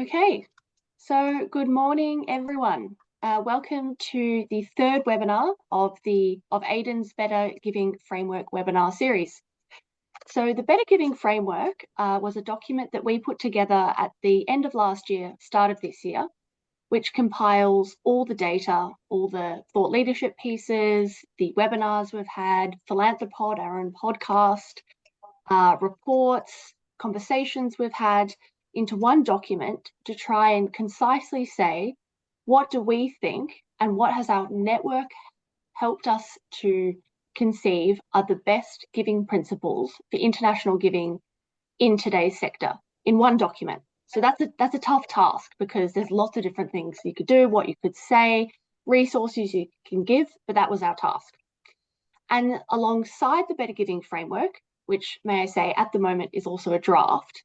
Okay, so good morning, everyone. Welcome to the third webinar of AIDN's Better Giving Framework webinar series. So the Better Giving Framework was a document that we put together at the end of last year, start of this year, which compiles all the data, all the thought leadership pieces, the webinars we've had, Philanthropod, our own podcast, reports, conversations we've had, into one document to try and concisely say, what do we think and what has our network helped us to conceive are the best giving principles for international giving in today's sector in one document. So that's a tough task because there's lots of different things you could do, what you could say, resources you can give, but that was our task. And alongside the Better Giving Framework, which may I say at the moment is also a draft,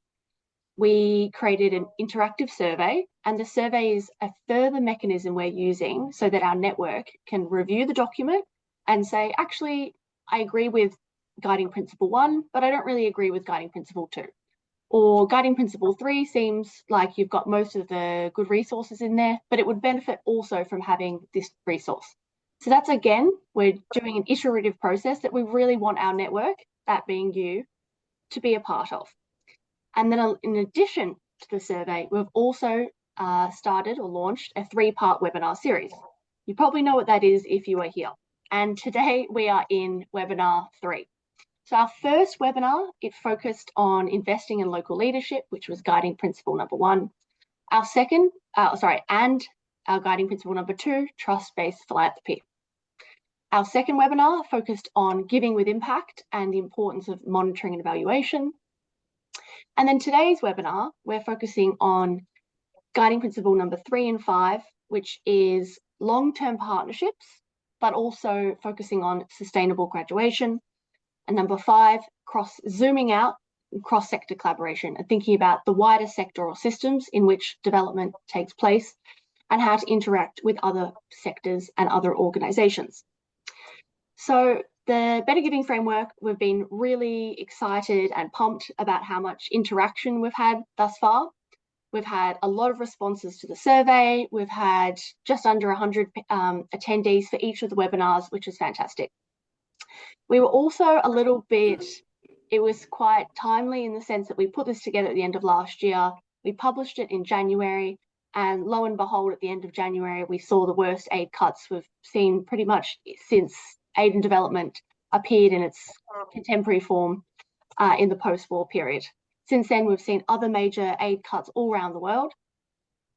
we created an interactive survey, and the survey is a further mechanism we're using so that our network can review the document and say, actually, I agree with guiding principle 1, but I don't really agree with guiding principle 2. Or guiding principle 3 seems like you've got most of the good resources in there, but it would benefit also from having this resource. So that's, again, we're doing an iterative process that we really want our network, that being you, to be a part of. And then in addition to the survey, we've also started or launched a 3-part webinar series. You probably know what that is if you are here. And today we are in webinar 3. So our first webinar, it focused on investing in local leadership, which was guiding principle number 1. Our second, and our guiding principle number 2, trust-based philanthropy. Our second webinar focused on giving with impact and the importance of monitoring and evaluation. And then today's webinar, we're focusing on guiding principle number 3 and 5, which is long-term partnerships, but also focusing on sustainable graduation. And number 5, zooming out, cross-sector collaboration and thinking about the wider sectoral systems in which development takes place and how to interact with other sectors and other organizations. So the Better Giving Framework, we've been really excited and pumped about how much interaction we've had thus far. We've had a lot of responses to the survey. We've had just under 100 attendees for each of the webinars, which is fantastic. We were also a little bit, it was quite timely in the sense that we put this together at the end of last year. We published it in January, and lo and behold, at the end of January, we saw the worst aid cuts we've seen pretty much since aid and development appeared in its contemporary form in the post-war period. Since then, we've seen other major aid cuts all around the world.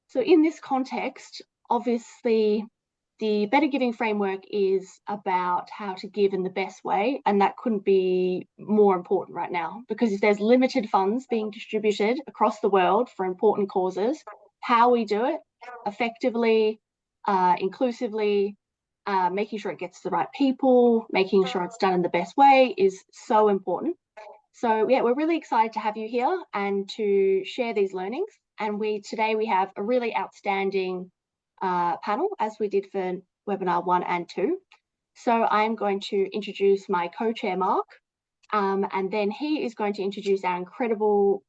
So in this context, obviously, the Better Giving Framework is about how to give in the best way, and that couldn't be more important right now, because if there's limited funds being distributed across the world for important causes, how we do it effectively, inclusively, making sure it gets to the right people, making sure it's done in the best way is so important. So yeah, we're really excited to have you here and to share these learnings. And today we have a really outstanding panel, as we did for webinar 1 and 2. So I'm going to introduce my co-chair, Mark, and then he is going to introduce our incredible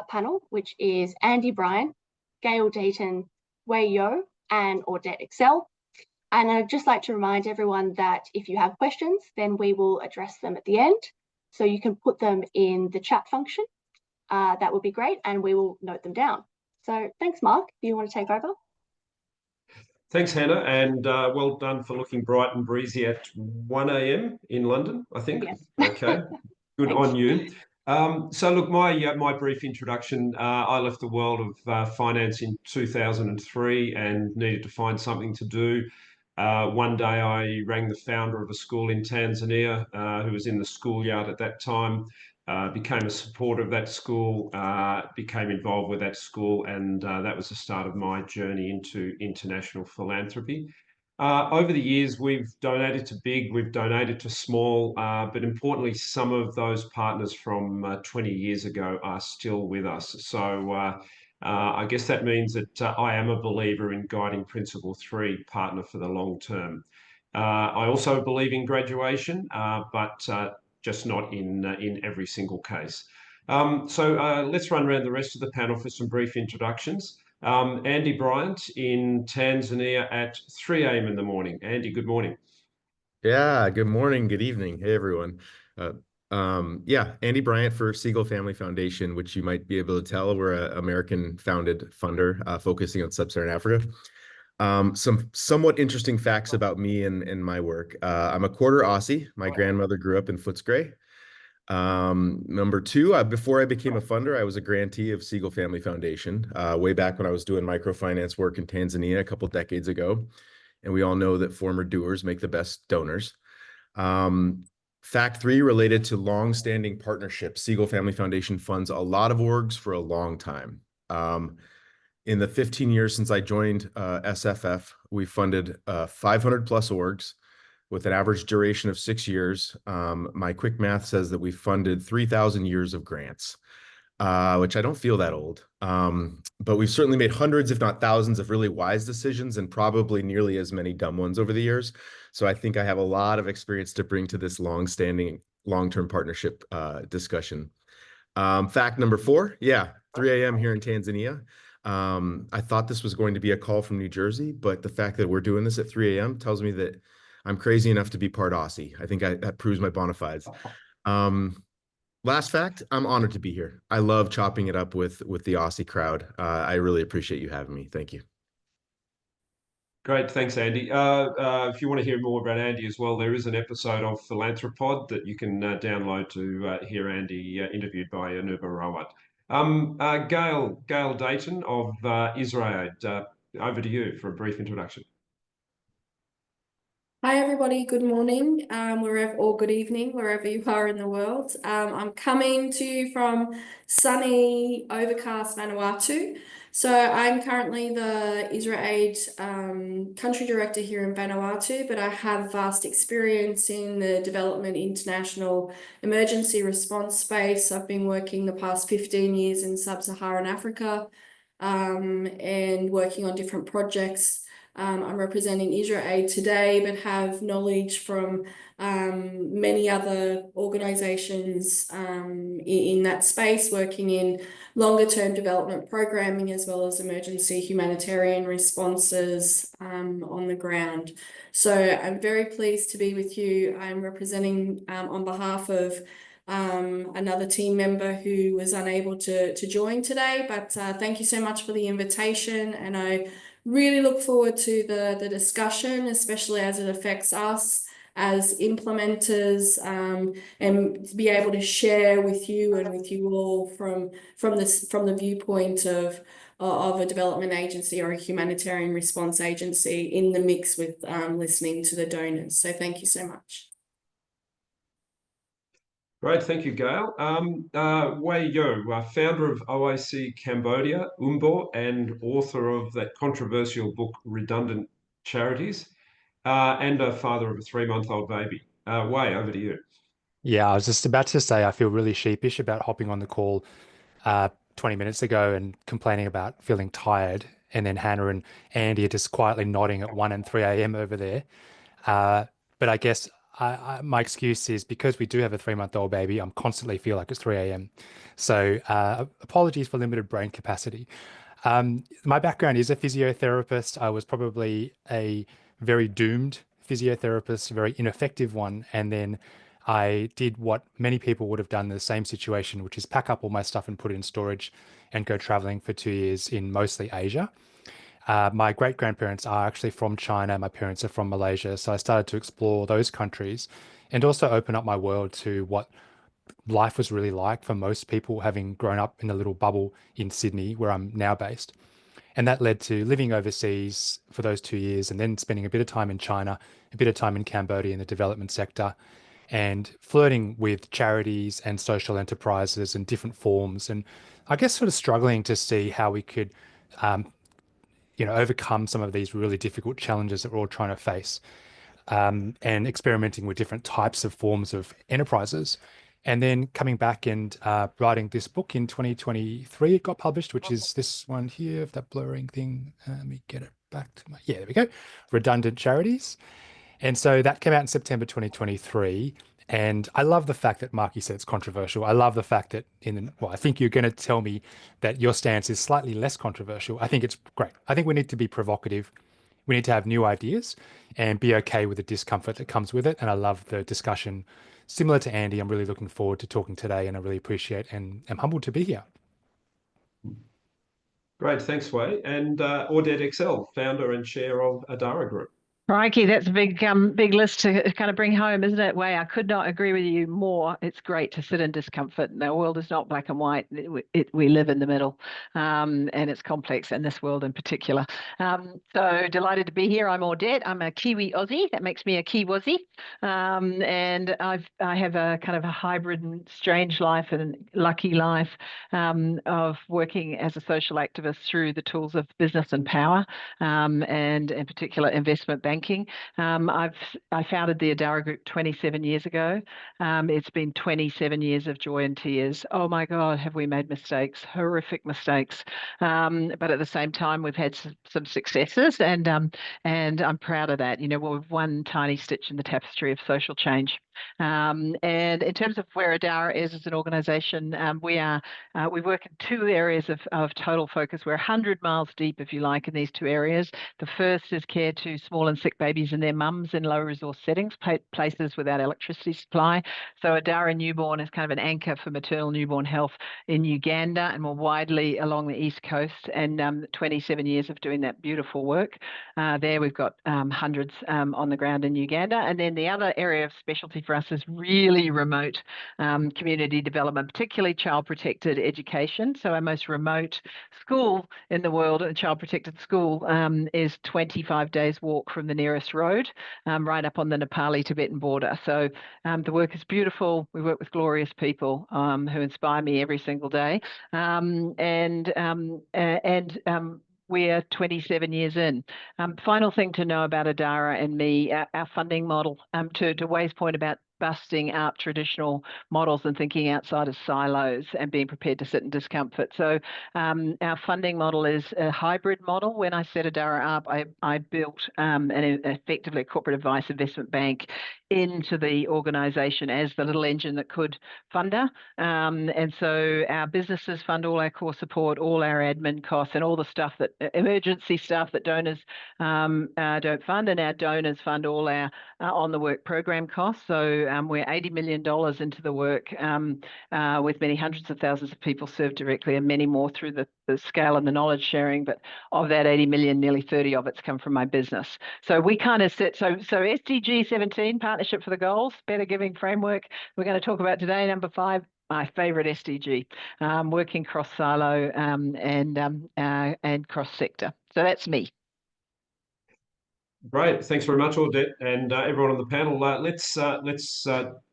panel, which is Andy Bryant, Gail Dayton, Wei Yo, and Audette Excel. And I'd just like to remind everyone that if you have questions, then we will address them at the end. So you can put them in the chat function. That would be great, and we will note them down. So thanks, Mark. Do you want to take over? Thanks, Hannah, and well done for looking bright and breezy at 1 a.m. in London, I think. Yes. Okay, good on you. So look, my brief introduction, I left the world of finance in 2003 and needed to find something to do. One day I rang the founder of a school in Tanzania who was in the schoolyard at that time, became a supporter of that school, became involved with that school, and that was the start of my journey into international philanthropy. Over the years, we've donated to big, we've donated to small, but importantly, some of those partners from 20 years ago are still with us. So I guess that means that I am a believer in guiding principle 3, partner for the long term. I also believe in graduation, but just not in every single case. So let's run around the rest of the panel for some brief introductions. Andy Bryant in Tanzania at 3 a.m. in the morning. Andy, good morning. Yeah, good morning, good evening. Hey, everyone. Uh, yeah, Andy Bryant for Segal Family Foundation, which you might be able to tell, we're an American-founded funder focusing on Sub-Saharan Africa. Some somewhat interesting facts about me and my work. I'm a quarter Aussie. My grandmother grew up in Footscray. Number two, before I became a funder, I was a grantee of Segal Family Foundation, way back when I was doing microfinance work in Tanzania a couple decades ago. And we all know that former doers make the best donors. Um, Fact three, related to long-standing partnerships. Segal Family Foundation funds a lot of orgs for a long time. In the 15 years since I joined SFF, we funded 500 plus orgs with an average duration of 6 years. My quick math says that we funded 3,000 years of grants, which I don't feel that old. But we've certainly made hundreds, if not thousands, of really wise decisions and probably nearly as many dumb ones over the years. So I think I have a lot of experience to bring to this long-standing, long-term partnership discussion. Fact number four, yeah, 3 a.m. here in Tanzania. I thought this was going to be a call from New Jersey, but the fact that we're doing this at 3 a.m. tells me that I'm crazy enough to be part Aussie. I think that proves my bona fides. Last fact, I'm honored to be here. I love chopping it up with the Aussie crowd. I really appreciate you having me. Thank you. Great, thanks, Andy. If you want to hear more about Andy as well, there is an episode of Philanthropod that you can download to hear Andy interviewed by Anuba Rawat. Gail Dayton of Israel, over to you for a brief introduction. Hi everybody, good morning, or good evening, wherever you are in the world. I'm coming to you from sunny, overcast Vanuatu. So I'm currently the IsraAid country director here in Vanuatu, but I have vast experience in the development international emergency response space. I've been working the past 15 years in Sub-Saharan Africa and working on different projects. I'm representing IsraAid today, but have knowledge from many other organizations in that space, working in longer term development programming as well as emergency humanitarian responses on the ground. So I'm very pleased to be with you. I'm representing on behalf of another team member who was unable to join today, but thank you so much for the invitation, and I really look forward to the discussion, especially as it affects us as implementers, and to be able to share with you and with you all from the viewpoint of a development agency or a humanitarian response agency in the mix with listening to the donors. So thank you so much. Great, thank you, Gail. Wei Yo, founder of OIC Cambodia, Umbo, and author of that controversial book, Redundant Charities, and a father of a 3-month-old baby. Wei, over to you. Yeah, I was just about to say I feel really sheepish about hopping on the call 20 minutes ago and complaining about feeling tired. And then Hannah and Andy are just quietly nodding at 1 and 3 a.m. over there. But I guess my excuse is because we do have a 3-month-old baby, I'm constantly feel like it's 3 a.m. So apologies for limited brain capacity. My background is a physiotherapist. I was probably a very doomed physiotherapist, a very ineffective one. And then I did what many people would have done in the same situation, which is pack up all my stuff and put it in storage and go traveling for 2 years in mostly Asia. My great grandparents are actually from China. My parents are from Malaysia. So I started to explore those countries and also open up my world to what life was really like for most people, having grown up in a little bubble in Sydney, where I'm now based. And that led to living overseas for those 2 years and then spending a bit of time in China, a bit of time in Cambodia in the development sector, and flirting with charities and social enterprises and different forms. And I guess sort of struggling to see how we could overcome some of these really difficult challenges that we're all trying to face, and experimenting with different types of forms of enterprises. And then coming back and writing this book in 2023, it got published, which is this one here, if that blurring thing, let me get it back to yeah, there we go, Redundant Charities. And so that came out in September 2023. And I love the fact that, Mark, you said it's controversial. I love the fact that well, I think you're going to tell me that your stance is slightly less controversial. I think it's great. I think we need to be provocative. We need to have new ideas and be okay with the discomfort that comes with it. And I love the discussion. Similar to Andy, I'm really looking forward to talking today, and I really appreciate and am humbled to be here. Great, thanks, Wei. And Audette Excel, founder and chair of Adara Group. Crikey, that's a big list to kind of bring home, isn't it? Way, I could not agree with you more. It's great to sit in discomfort. The world is not black and white. We live in the middle, and it's complex in this world in particular. So delighted to be here. I'm Audette. I'm a Kiwi Aussie. That makes me a Kiwazzie. And I have a kind of a hybrid and strange life and lucky life of working as a social activist through the tools of business and power, and in particular investment banking. I founded the Adara Group 27 years ago. It's been 27 years of joy and tears. Oh my God, have we made mistakes, horrific mistakes. But at the same time, we've had some successes, and I'm proud of that. You know, we've one tiny stitch in the tapestry of social change. And in terms of where Adara is as an organisation, we work in two areas of total focus. We're 100 miles deep, if you like, in these two areas. The first is care to small and sick babies and their mums in low resource settings, places without electricity supply. So Adara Newborn is kind of an anchor for maternal newborn health in Uganda and more widely along the East Coast, and 27 years of doing that beautiful work. There we've got hundreds on the ground in Uganda. And then the other area of specialty for us is really remote community development, particularly child protected education. So our most remote school in the world, a child protected school, is 25 days walk from the nearest road, right up on the Nepali-Tibetan border. So the work is beautiful. We work with glorious people who inspire me every single day. We're 27 years in. Final thing to know about Adara and me, our funding model, to Wei's point about busting up traditional models and thinking outside of silos and being prepared to sit in discomfort. So our funding model is a hybrid model. When I set Adara up, I built effectively a corporate advice investment bank into the organisation as the little engine that could fund her. And so our businesses fund all our core support, all our admin costs, and all the stuff that emergency stuff that donors don't fund, and our donors fund all our on the work program costs. So we're $80 million into the work, with many hundreds of thousands of people served directly, and many more through the scale and the knowledge sharing. But of that 80 million, nearly 30 of it's come from my business. So we kind of sit, so SDG 17, Partnership for the Goals, Better Giving Framework, we're going to talk about today, number 5. My favorite SDG, working cross silo and cross sector. So that's me. Great, thanks very much, Audette, and everyone on the panel. Let's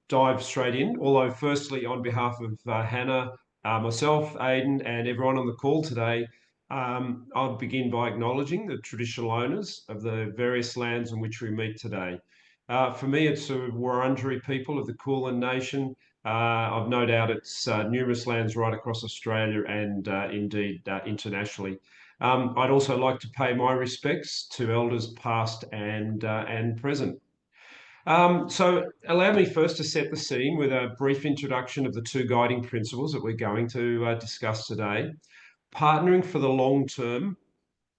dive straight in. Although, firstly, on behalf of Hannah, myself, Aidan, and everyone on the call today, I'll begin by acknowledging the traditional owners of the various lands on which we meet today. For me, it's the Wurundjeri people of the Kulin Nation. I've no doubt it's numerous lands right across Australia and indeed internationally. I'd also like to pay my respects to elders past and present. So allow me first to set the scene with a brief introduction of the two guiding principles that we're going to discuss today. Partnering for the long term,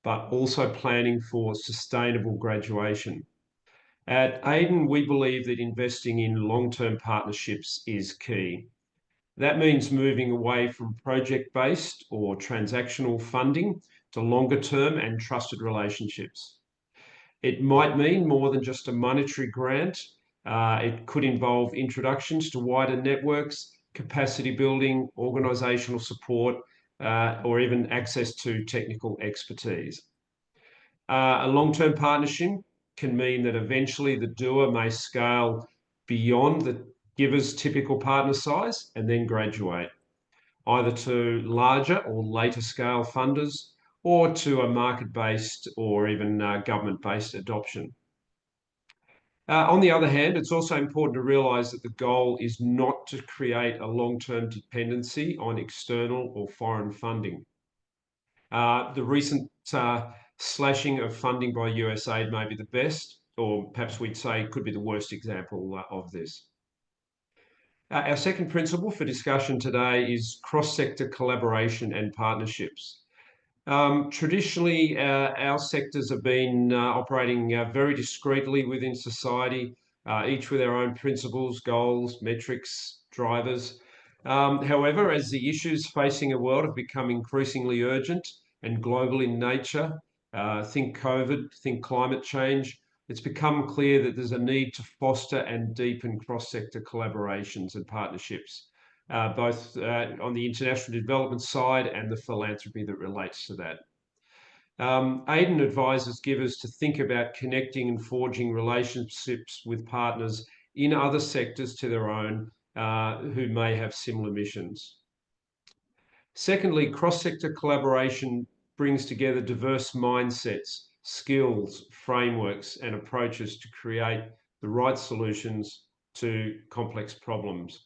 but also planning for sustainable graduation. At AIDN, we believe that investing in long-term partnerships is key. That means moving away from project-based or transactional funding to longer-term and trusted relationships. It might mean more than just a monetary grant. It could involve introductions to wider networks, capacity building, organisational support, or even access to technical expertise. A long-term partnership can mean that eventually the doer may scale beyond the giver's typical partner size and then graduate, either to larger or later scale funders or to a market-based or even government-based adoption. On the other hand, it's also important to realise that the goal is not to create a long-term dependency on external or foreign funding. The recent slashing of funding by USAID may be the best, or perhaps we'd say could be the worst example of this. Our second principle for discussion today is cross-sector collaboration and partnerships. Traditionally, our sectors have been operating very discreetly within society, each with our own principles, goals, metrics, drivers. However, as the issues facing a world have become increasingly urgent and global in nature, think COVID, think climate change, it's become clear that there's a need to foster and deepen cross-sector collaborations and partnerships, both on the international development side and the philanthropy that relates to that. AIDN advises givers to think about connecting and forging relationships with partners in other sectors to their own who may have similar missions. Secondly, cross-sector collaboration brings together diverse mindsets, skills, frameworks, and approaches to create the right solutions to complex problems.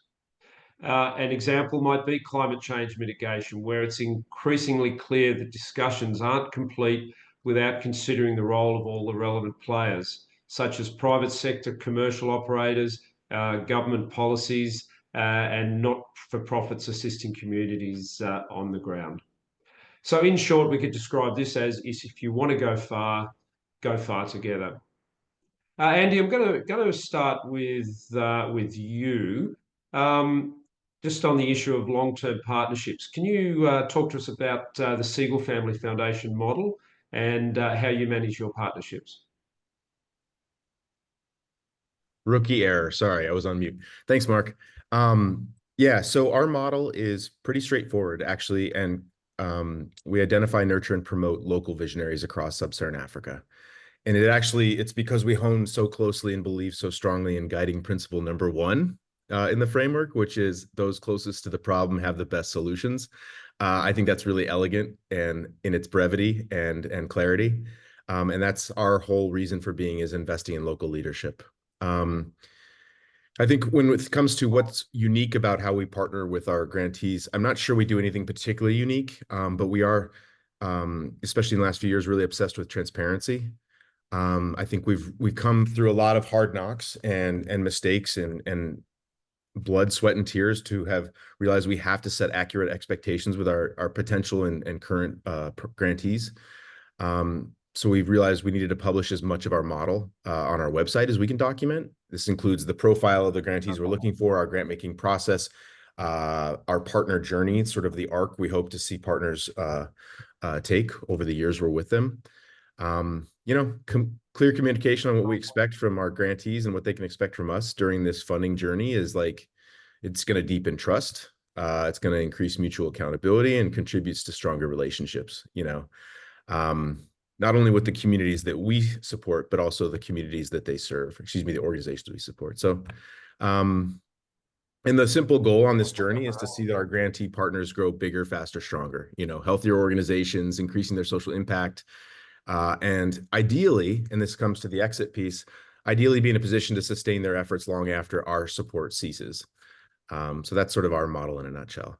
An example might be climate change mitigation, where it's increasingly clear that discussions aren't complete without considering the role of all the relevant players, such as private sector, commercial operators, government policies, and not-for-profits assisting communities on the ground. So in short, we could describe this as if you want to go far together. Andy, I'm going to start with you. Just on the issue of long-term partnerships, can you talk to us about the Segal Family Foundation model and how you manage your partnerships? Rookie error. Sorry, I was on mute. Thanks, Mark. Yeah, so our model is pretty straightforward, actually, and we identify, nurture, and promote local visionaries across sub-Saharan Africa. And it's because we hone so closely and believe so strongly in guiding principle number one in the framework, which is those closest to the problem have the best solutions. I think that's really elegant and in its brevity and clarity. And that's our whole reason for being, is investing in local leadership. I think when it comes to what's unique about how we partner with our grantees, I'm not sure we do anything particularly unique, but we are, especially in the last few years, really obsessed with transparency. I think we've come through a lot of hard knocks and mistakes and blood, sweat, and tears to have realized we have to set accurate expectations with our potential and current grantees. So we've realized we needed to publish as much of our model on our website as we can document. This includes the profile of the grantees we're looking for, our grant making process, our partner journey, sort of the arc we hope to see partners take over the years we're with them. Clear communication on what we expect from our grantees and what they can expect from us during this funding journey is it's going to deepen trust. It's going to increase mutual accountability and contributes to stronger relationships, not only with the communities that we support, but also the communities that they serve, the organizations we support. So, and the simple goal on this journey is to see that our grantee partners grow bigger, faster, stronger, healthier organizations, increasing their social impact, and ideally, and this comes to the exit piece, ideally be in a position to sustain their efforts long after our support ceases. So that's sort of our model in a nutshell.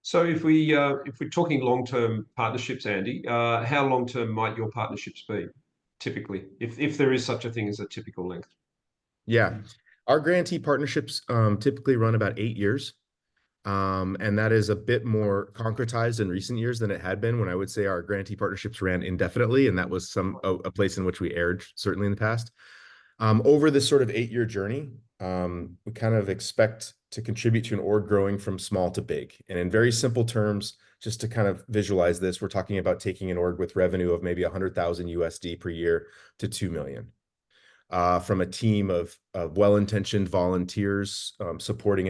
So if we're talking long-term partnerships, Andy, how long-term might your partnerships be typically, if there is such a thing as a typical length? Yeah, our grantee partnerships typically run about 8 years. And that is a bit more concretized in recent years than it had been, when I would say our grantee partnerships ran indefinitely, and that was a place in which we erred, certainly in the past. Over this sort of 8-year journey, we kind of expect to contribute to an org growing from small to big. And in very simple terms, just to kind of visualize this, we're talking about taking an org with revenue of maybe 100,000 USD per year to 2 million. From a team of well-intentioned volunteers supporting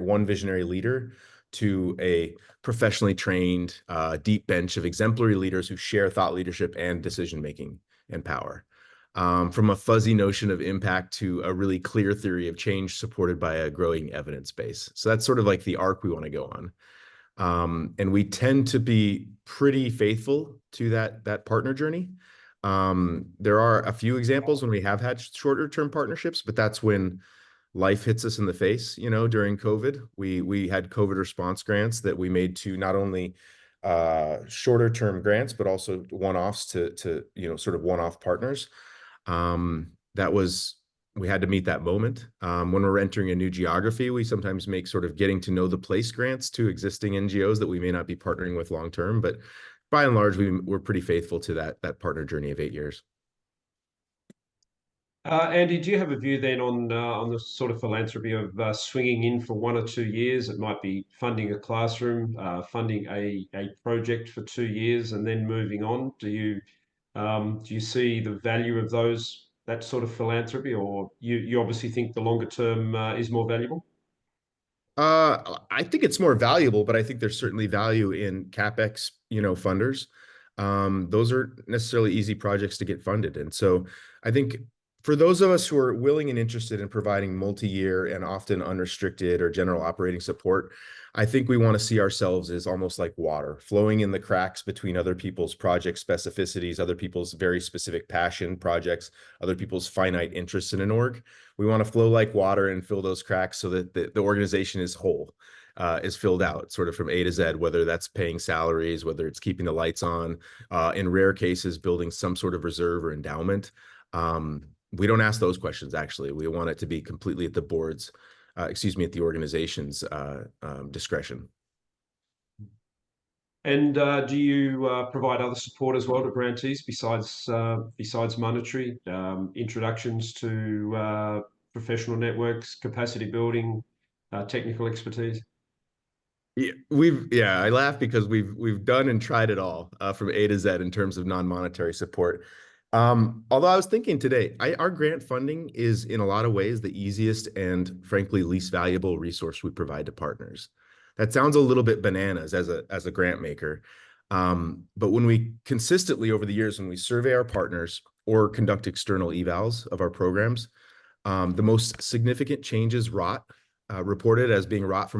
one visionary leader, to a professionally trained deep bench of exemplary leaders who share thought leadership and decision-making and power. From a fuzzy notion of impact to a really clear theory of change supported by a growing evidence base. So that's sort of like the arc we want to go on. And we tend to be pretty faithful to that partner journey. There are a few examples when we have had shorter term partnerships, but that's when life hits us in the face. During COVID, we had COVID response grants that we made to not only shorter term grants, but also one-offs to sort of one-off partners. That was we had to meet that moment. When we're entering a new geography, we sometimes make sort of getting to know the place grants to existing NGOs that we may not be partnering with long term. But by and large, we're pretty faithful to that partner journey of 8 years. Andy, do you have a view then on the sort of philanthropy of swinging in for 1 or 2 years? It might be funding a classroom, funding a project for 2 years, and then moving on. Do you see the value of that sort of philanthropy, or you obviously think the longer term is more valuable? I think it's more valuable, but I think there's certainly value in CapEx, funders. Those aren't necessarily easy projects to get funded. And so I think for those of us who are willing and interested in providing multi-year and often unrestricted or general operating support, I think we want to see ourselves as almost like water flowing in the cracks between other people's project specificities, other people's very specific passion projects, other people's finite interests in an org. We want to flow like water and fill those cracks so that the organization is whole, is filled out sort of from A to Z, whether that's paying salaries, whether it's keeping the lights on, in rare cases, building some sort of reserve or endowment. We don't ask those questions, actually. We want it to be completely at the board's, at the organization's discretion. And do you provide other support as well to grantees besides monetary, introductions to professional networks, capacity building, technical expertise? Yeah, I laugh because we've done and tried it all from A to Z in terms of non-monetary support. Although I was thinking today, our grant funding is in a lot of ways the easiest and frankly least valuable resource we provide to partners. That sounds a little bit bananas as a grant maker. But when we consistently over the years, when we survey our partners or conduct external evals of our programs, the most significant changes reported as being wrought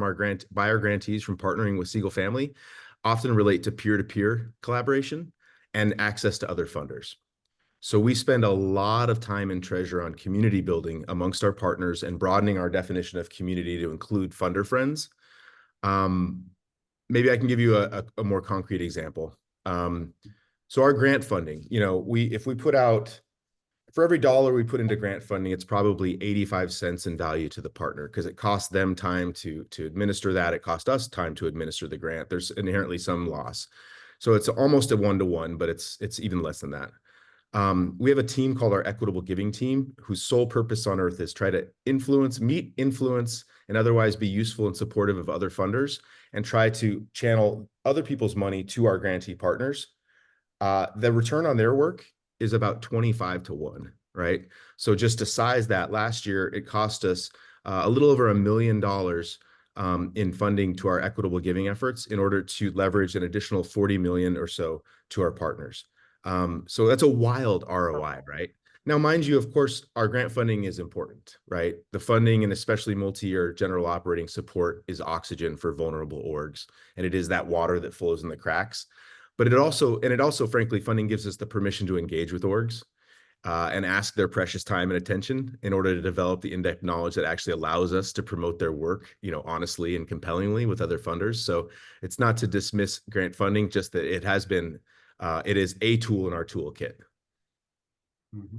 by our grantees from partnering with Segal Family often relate to peer-to-peer collaboration and access to other funders. So we spend a lot of time and treasure on community building amongst our partners and broadening our definition of community to include funder friends. Maybe I can give you a more concrete example. So our grant funding, if we put out, for every dollar we put into grant funding, it's probably 85 cents in value to the partner because it costs them time to administer that. It costs us time to administer the grant. There's inherently some loss. So it's almost a one-to-one, but it's even less than that. We have a team called our Equitable Giving Team, whose sole purpose on earth is try to meet influence, and otherwise be useful and supportive of other funders, and try to channel other people's money to our grantee partners. The return on their work is about 25 to 1, right? So just to size that, last year, it cost us a little over $1 million in funding to our equitable giving efforts in order to leverage an additional 40 million or so to our partners. So that's a wild ROI, right? Now, mind you, of course, our grant funding is important, right? The funding and especially multi-year general operating support is oxygen for vulnerable orgs, and it is that water that flows in the cracks. But it also, frankly, funding gives us the permission to engage with orgs and ask their precious time and attention in order to develop the in-depth knowledge that actually allows us to promote their work, honestly and compellingly with other funders. So it's not to dismiss grant funding, just that it is a tool in our toolkit. Mm-hmm.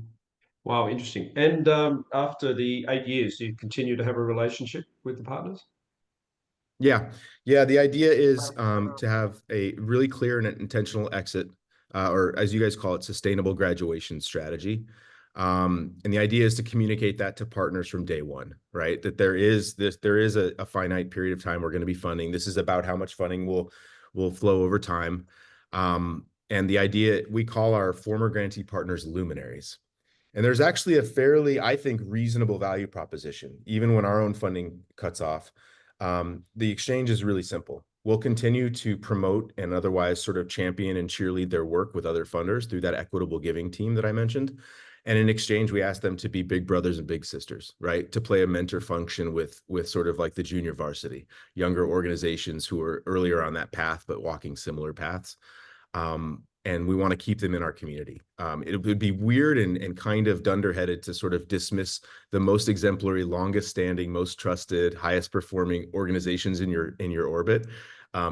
Wow, interesting. And after the 8 years, do you continue to have a relationship with the partners? Yeah. The idea is to have a really clear and intentional exit, or as you guys call it, sustainable graduation strategy. And the idea is to communicate that to partners from day one, right? That there is a finite period of time we're going to be funding. This is about how much funding will flow over time. And the idea, we call our former grantee partners luminaries. And there's actually a fairly, I think, reasonable value proposition, even when our own funding cuts off. The exchange is really simple. We'll continue to promote and otherwise sort of champion and cheerlead their work with other funders through that equitable giving team that I mentioned. And in exchange, we ask them to be big brothers and big sisters, right? To play a mentor function with sort of like the junior varsity, younger organizations who are earlier on that path, but walking similar paths. And we want to keep them in our community. It would be weird and kind of dunderheaded to sort of dismiss the most exemplary, longest standing, most trusted, highest performing organizations in your orbit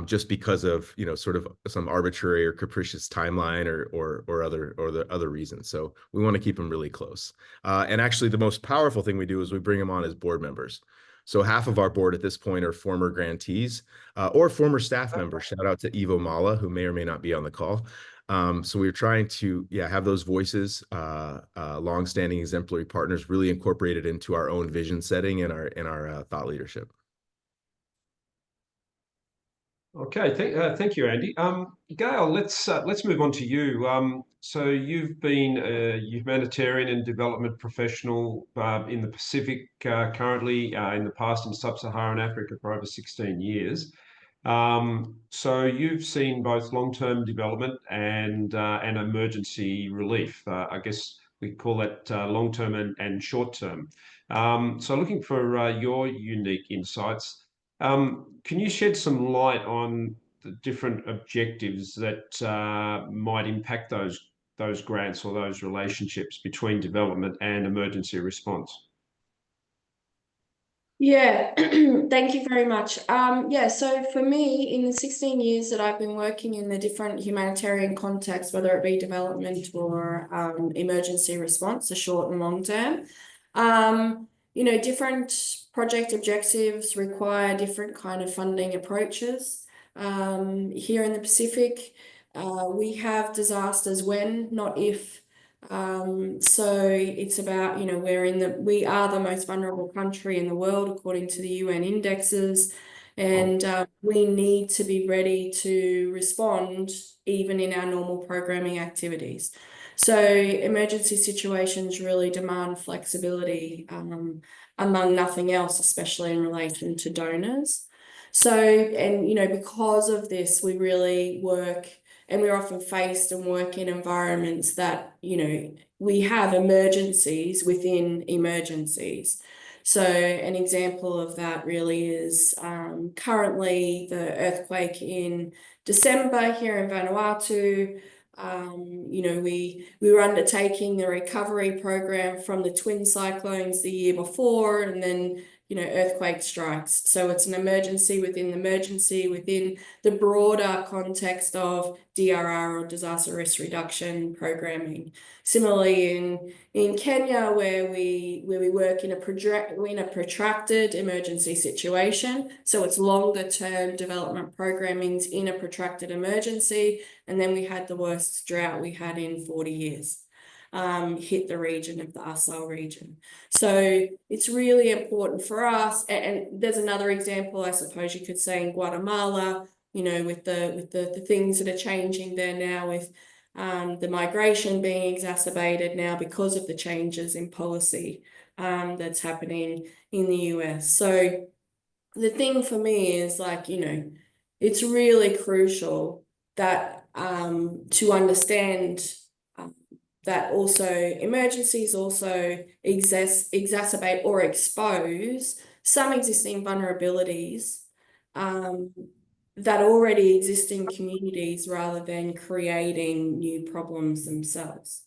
just because of, sort of some arbitrary or capricious timeline or the other reasons. So we want to keep them really close. And actually, the most powerful thing we do is we bring them on as board members. So half of our board at this point are former grantees or former staff members. Shout out to Ivo Mala, who may or may not be on the call. So we're trying to, have those voices, longstanding exemplary partners really incorporated into our own vision setting and our thought leadership. Okay, thank you, Andy. Gail, let's move on to you. So you've been a humanitarian and development professional in the Pacific, currently in the past in sub-Saharan Africa for over 16 years. So you've seen both long-term development and emergency relief. I guess we call that long-term and short-term. So looking for your unique insights. Can you shed some light on the different objectives that might impact those grants or those relationships between development and emergency response? Yeah, thank you very much. Yeah, so for me, in the 16 years that I've been working in the different humanitarian contexts, whether it be development or emergency response, the short and long term, different project objectives require different kind of funding approaches. Here in the Pacific, we have disasters when, not if. So it's about, we are the most vulnerable country in the world according to the UN indexes, and we need to be ready to respond even in our normal programming activities. So emergency situations really demand flexibility, among nothing else, especially in relation to donors. So, and because of this, we really work. And we're often faced and work in environments that, we have emergencies within emergencies. So an example of that really is currently the earthquake in December here in Vanuatu. We were undertaking the recovery program from the twin cyclones the year before, and then earthquake strikes. So it's an emergency within the broader context of DRR or disaster risk reduction programming. Similarly, in Kenya, where we work in a protracted emergency situation, so it's longer term development programmings in a protracted emergency, and then we had the worst drought we had in 40 years. Hit the region of the Asal region. So it's really important for us. And there's another example, I suppose you could say, in Guatemala, with the things that are changing there now, with the migration being exacerbated now because of the changes in policy that's happening in the US. So the thing for me is it's really crucial that to understand that also emergencies also exacerbate or expose some existing vulnerabilities that already exist in communities rather than creating new problems themselves.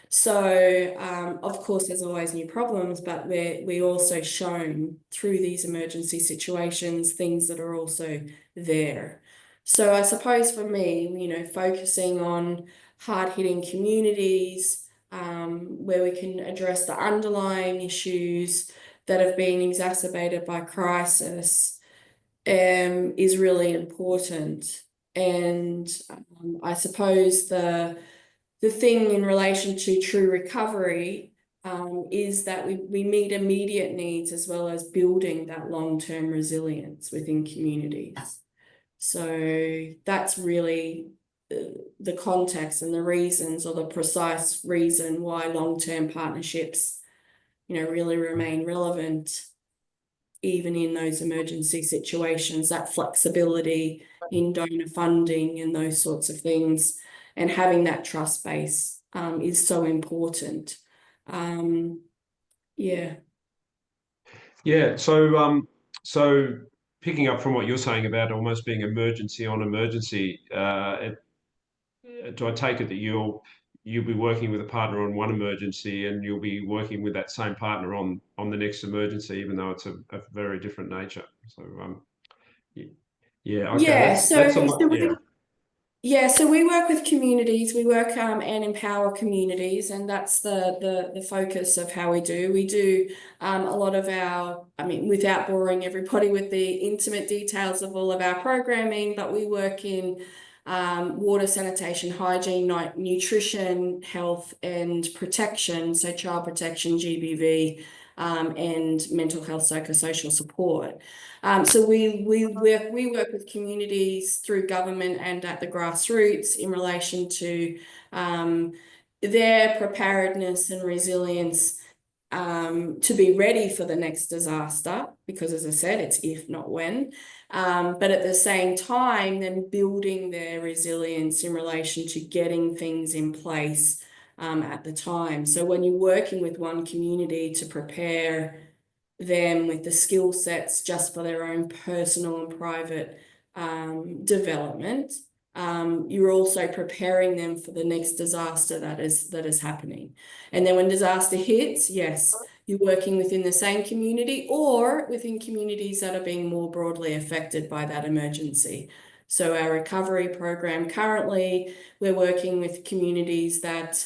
So, of course, there's always new problems, but we also shown through these emergency situations things that are also there. So I suppose for me, focusing on hard-hitting communities where we can address the underlying issues that have been exacerbated by crisis is really important. And I suppose the thing in relation to true recovery is that we meet immediate needs as well as building that long-term resilience within communities. So that's really the context and the reasons, or the precise reason why long-term partnerships, really remain relevant even in those emergency situations. That flexibility in donor funding and those sorts of things, and having that trust base is so important. Yeah. Yeah. So picking up from what you're saying about almost being emergency on emergency, do I take it that you'll be working with a partner on one emergency and you'll be working with that same partner on the next emergency, even though it's a very different nature? So Yeah, okay, Yeah, that's so a lot. Yeah. so we work with communities. We work and empower communities, and that's the focus of how we do. We do a lot of our, I mean, without boring everybody with the intimate details of all of our programming, but we work in water, sanitation, hygiene, nutrition, health, and protection. So child protection, GBV, and mental health, psychosocial support. So we work with communities through government and at the grassroots in relation to their preparedness and resilience to be ready for the next disaster, because as I said, it's if not when. But at the same time, then building their resilience in relation to getting things in place at the time. So when you're working with one community to prepare them with the skill sets just for their own personal and private development, you're also preparing them for the next disaster that is happening. And then when disaster hits, yes, you're working within the same community or within communities that are being more broadly affected by that emergency. So our recovery program currently, we're working with communities that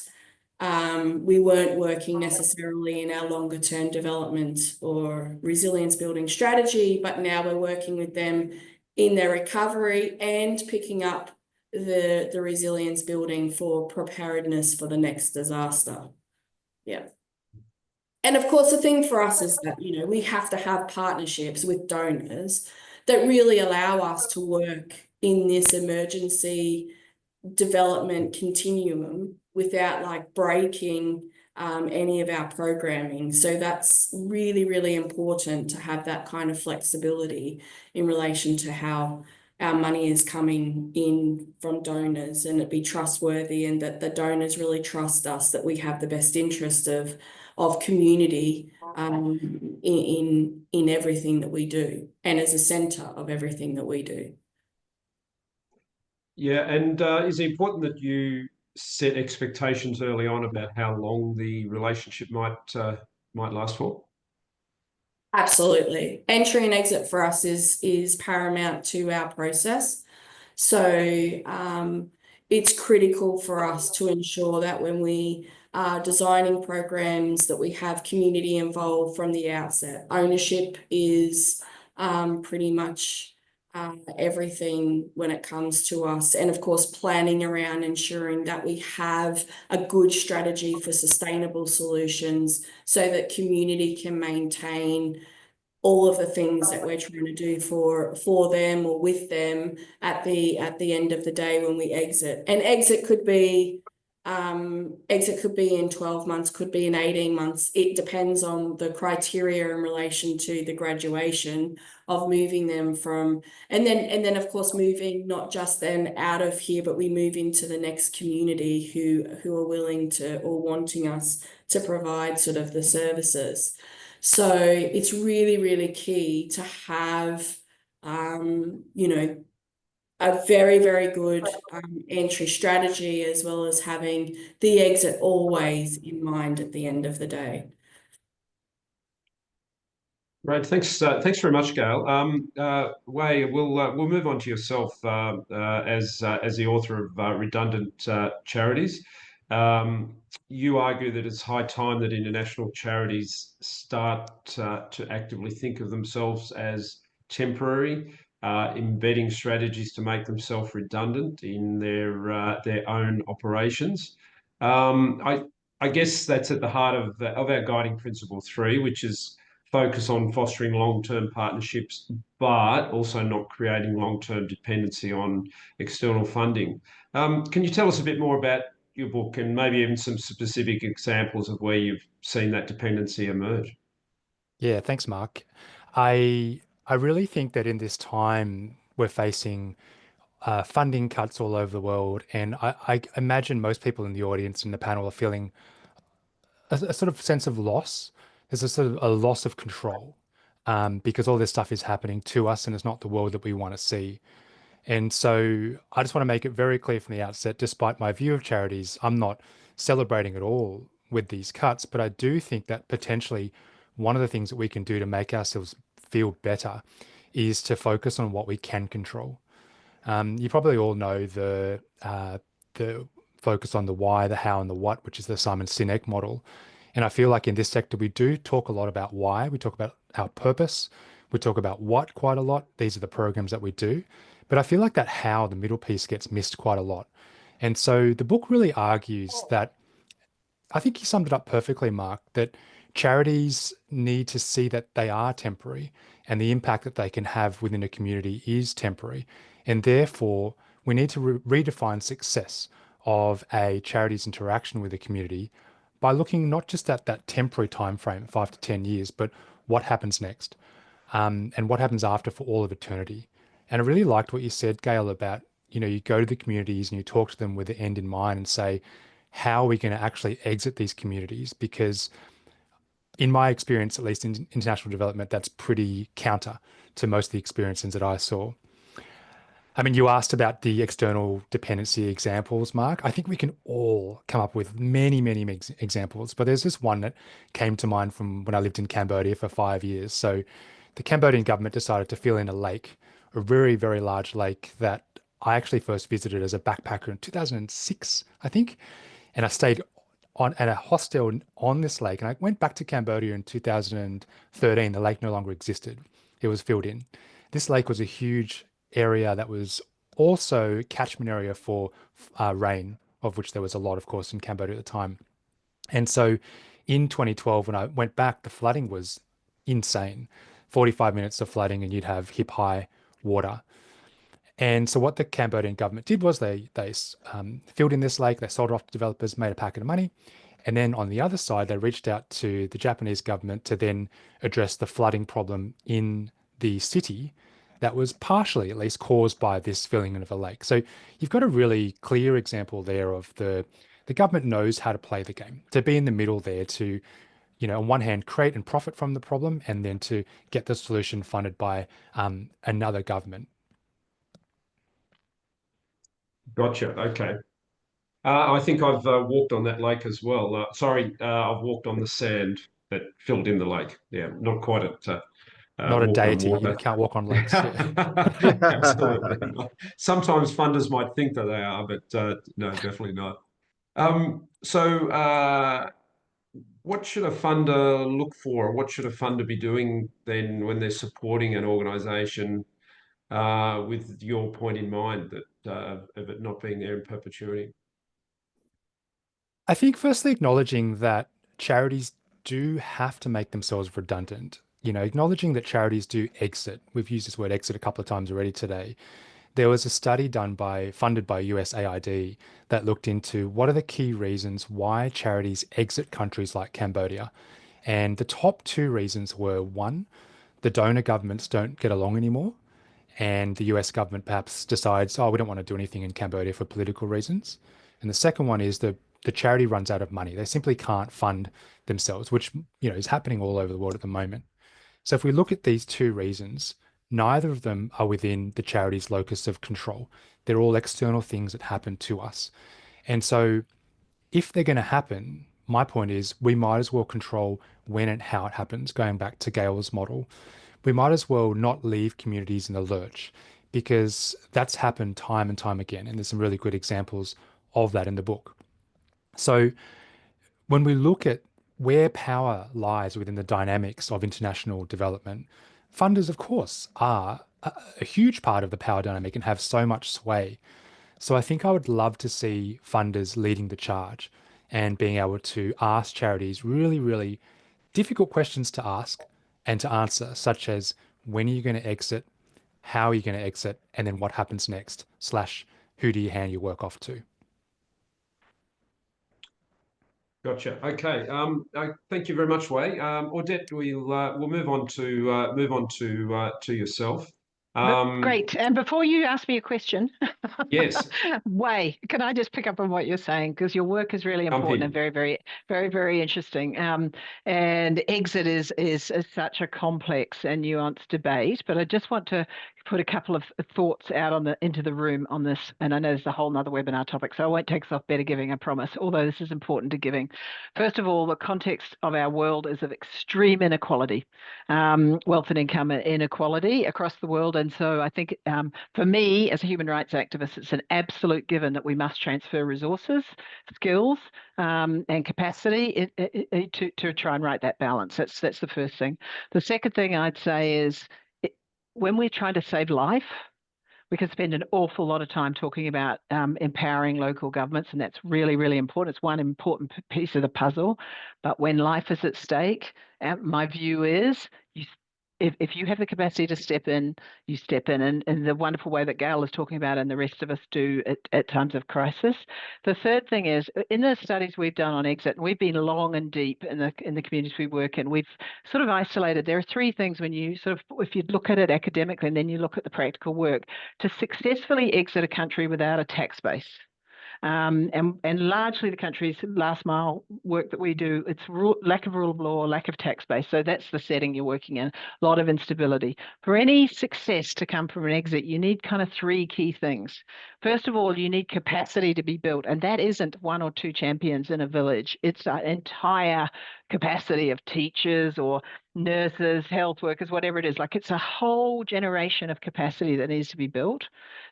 we weren't working necessarily in our longer term development or resilience building strategy, but now we're working with them in their recovery and picking up the resilience building for preparedness for the next disaster. Yeah. And of course, the thing for us is that, you know, we have to have partnerships with donors that really allow us to work in this emergency development continuum without like breaking any of our programming. So that's really, really important to have that kind of flexibility in relation to how our money is coming in from donors, and it be trustworthy, and that the donors really trust us, that we have the best interest of community in everything that we do, and as a centre of everything that we do. Yeah, and is it important that you set expectations early on about how long the relationship might last for? Absolutely. Entry and exit for us is paramount to our process. So it's critical for us to ensure that when we are designing programs, that we have community involved from the outset. Ownership is pretty much everything when it comes to us. And of course, planning around ensuring that we have a good strategy for sustainable solutions so that community can maintain all of the things that we're trying to do for them or with them at the end of the day when we exit. And exit could be in 12 months, could be in 18 months. It depends on the criteria in relation to the graduation of moving them from, and then of course moving not just then out of here, but we move into the next community who are willing to or wanting us to provide sort of the services. So it's really, really key to have, you know, a very, very good entry strategy, as well as having the exit always in mind at the end of the day. Right, thanks very much, Gail. Wei, we'll move on to yourself as the author of Redundant Charities. You argue that it's high time that international charities start to actively think of themselves as temporary, embedding strategies to make themselves redundant in their own operations. I guess that's at the heart of our guiding principle 3, which is focus on fostering long-term partnerships, but also not creating long-term dependency on external funding. Can you tell us a bit more about your book and maybe even some specific examples of where you've seen that dependency emerge? Yeah, thanks, Mark. I really think that in this time we're facing funding cuts all over the world, and I imagine most people in the audience and the panel are feeling a sort of sense of loss. There's a sort of a loss of control because all this stuff is happening to us, and it's not the world that we want to see. And so I just want to make it very clear from the outset, despite my view of charities, I'm not celebrating at all with these cuts, but I do think that potentially one of the things that we can do to make ourselves feel better is to focus on what we can control. You probably all know the focus on the why, the how, and the what, which is the Simon Sinek model. And I feel like in this sector, we do talk a lot about why. We talk about our purpose. We talk about what quite a lot. These are the programs that we do. But I feel like that how, the middle piece, gets missed quite a lot. And so the book really argues that, I think you summed it up perfectly, Mark, that charities need to see that they are temporary and the impact that they can have within a community is temporary. And therefore, we need to redefine success of a charity's interaction with the community by looking not just at that temporary time frame, 5 to 10 years, but what happens next, and what happens after for all of eternity. And I really liked what you said, Gail, about, you go to the communities and you talk to them with the end in mind and say, how are we going to actually exit these communities? Because in my experience, at least in international development, that's pretty counter to most of the experiences that I saw. I mean, you asked about the external dependency examples, Mark. I think we can all come up with many, many examples, but there's this one that came to mind from when I lived in Cambodia for 5 years. So the Cambodian government decided to fill in a lake, a very, very large lake that I actually first visited as a backpacker in 2006, I think. And I stayed at a hostel on this lake. And I went back to Cambodia in 2013. The lake no longer existed. It was filled in. This lake was a huge area that was also catchment area for rain, of which there was a lot, of course, in Cambodia at the time. And so in 2012, when I went back, the flooding was insane. 45 minutes of flooding and you'd have hip high water. And so what the Cambodian government did was they filled in this lake, they sold it off to developers, made a packet of money. And then on the other side, they reached out to the Japanese government to then address the flooding problem in the city that was partially, at least, caused by this filling in of a lake. So you've got a really clear example there of the government knows how to play the game, to be in the middle there, to, on one hand, create and profit from the problem, and then to get the solution funded by another government. Gotcha. Okay. I think I've walked on that lake as well. I've walked on the sand that filled in the lake. Yeah, not quite at Not a walk on deity, water. can't walk on lakes. Yeah. Absolutely not. Sometimes funders might think that they are, but no, definitely not. So what should a funder look for? What should a funder be doing then when they're supporting an organization with your point in mind that of it not being there in perpetuity? I think firstly acknowledging that charities do have to make themselves redundant. Acknowledging that charities do exit. We've used this word exit a couple of times already today. There was a study funded by US AID that looked into what are the key reasons why charities exit countries like Cambodia. And the top 2 reasons were, 1, the donor governments don't get along anymore. And the US government perhaps decides, we don't want to do anything in Cambodia for political reasons. And the second one is the charity runs out of money. They simply can't fund themselves, which is happening all over the world at the moment. So if we look at these 2 reasons, neither of them are within the charity's locus of control. They're all external things that happen to us. And so if they're going to happen, my point is we might as well control when and how it happens, going back to Gail's model. We might as well not leave communities in the lurch, because that's happened time and time again. And there's some really good examples of that in the book. So when we look at where power lies within the dynamics of international development, funders, of course, are a huge part of the power dynamic and have so much sway. So I think I would love to see funders leading the charge and being able to ask charities really, really difficult questions to ask and to answer, such as, when are you going to exit? How are you going to exit? And then what happens next? / who do you hand your work off to? Gotcha. Okay. Thank you very much, Wei. Audette, we'll move on to yourself. Great. And before you ask me a question, yes, Wei, can I just pick up on what you're saying? Because your work is really important and very, very, very, very interesting. And exit is such a complex and nuanced debate. But I just want to put a couple of thoughts out into the room on this, and I know there's a whole nother webinar topic, so I won't take us off better giving, I promise, although this is important to giving. First of all, the context of our world is of extreme inequality, wealth and income inequality across the world. And so I think for me, as a human rights activist, it's an absolute given that we must transfer resources, skills, and capacity to try and right that balance. That's the first thing. The second thing I'd say is, when we're trying to save life, we can spend an awful lot of time talking about empowering local governments, and that's really, really important. It's one important piece of the puzzle. But when life is at stake, my view is, if you have the capacity to step in, you step in, and the wonderful way that Gail is talking about, and the rest of us do at times of crisis. The third thing is, in the studies we've done on exit, and we've been long and deep in the communities we work in, we've sort of isolated. There are three things when you if you look at it academically and then you look at the practical work to successfully exit a country without a tax base. And largely the country's last mile work that we do, it's lack of rule of law, lack of tax base. So that's the setting you're working in, a lot of instability. For any success to come from an exit, you need kind of three key things. First of all, you need capacity to be built, and that isn't one or two champions in a village. It's an entire capacity of teachers or nurses, health workers, whatever it is. Like, it's a whole generation of capacity that needs to be built.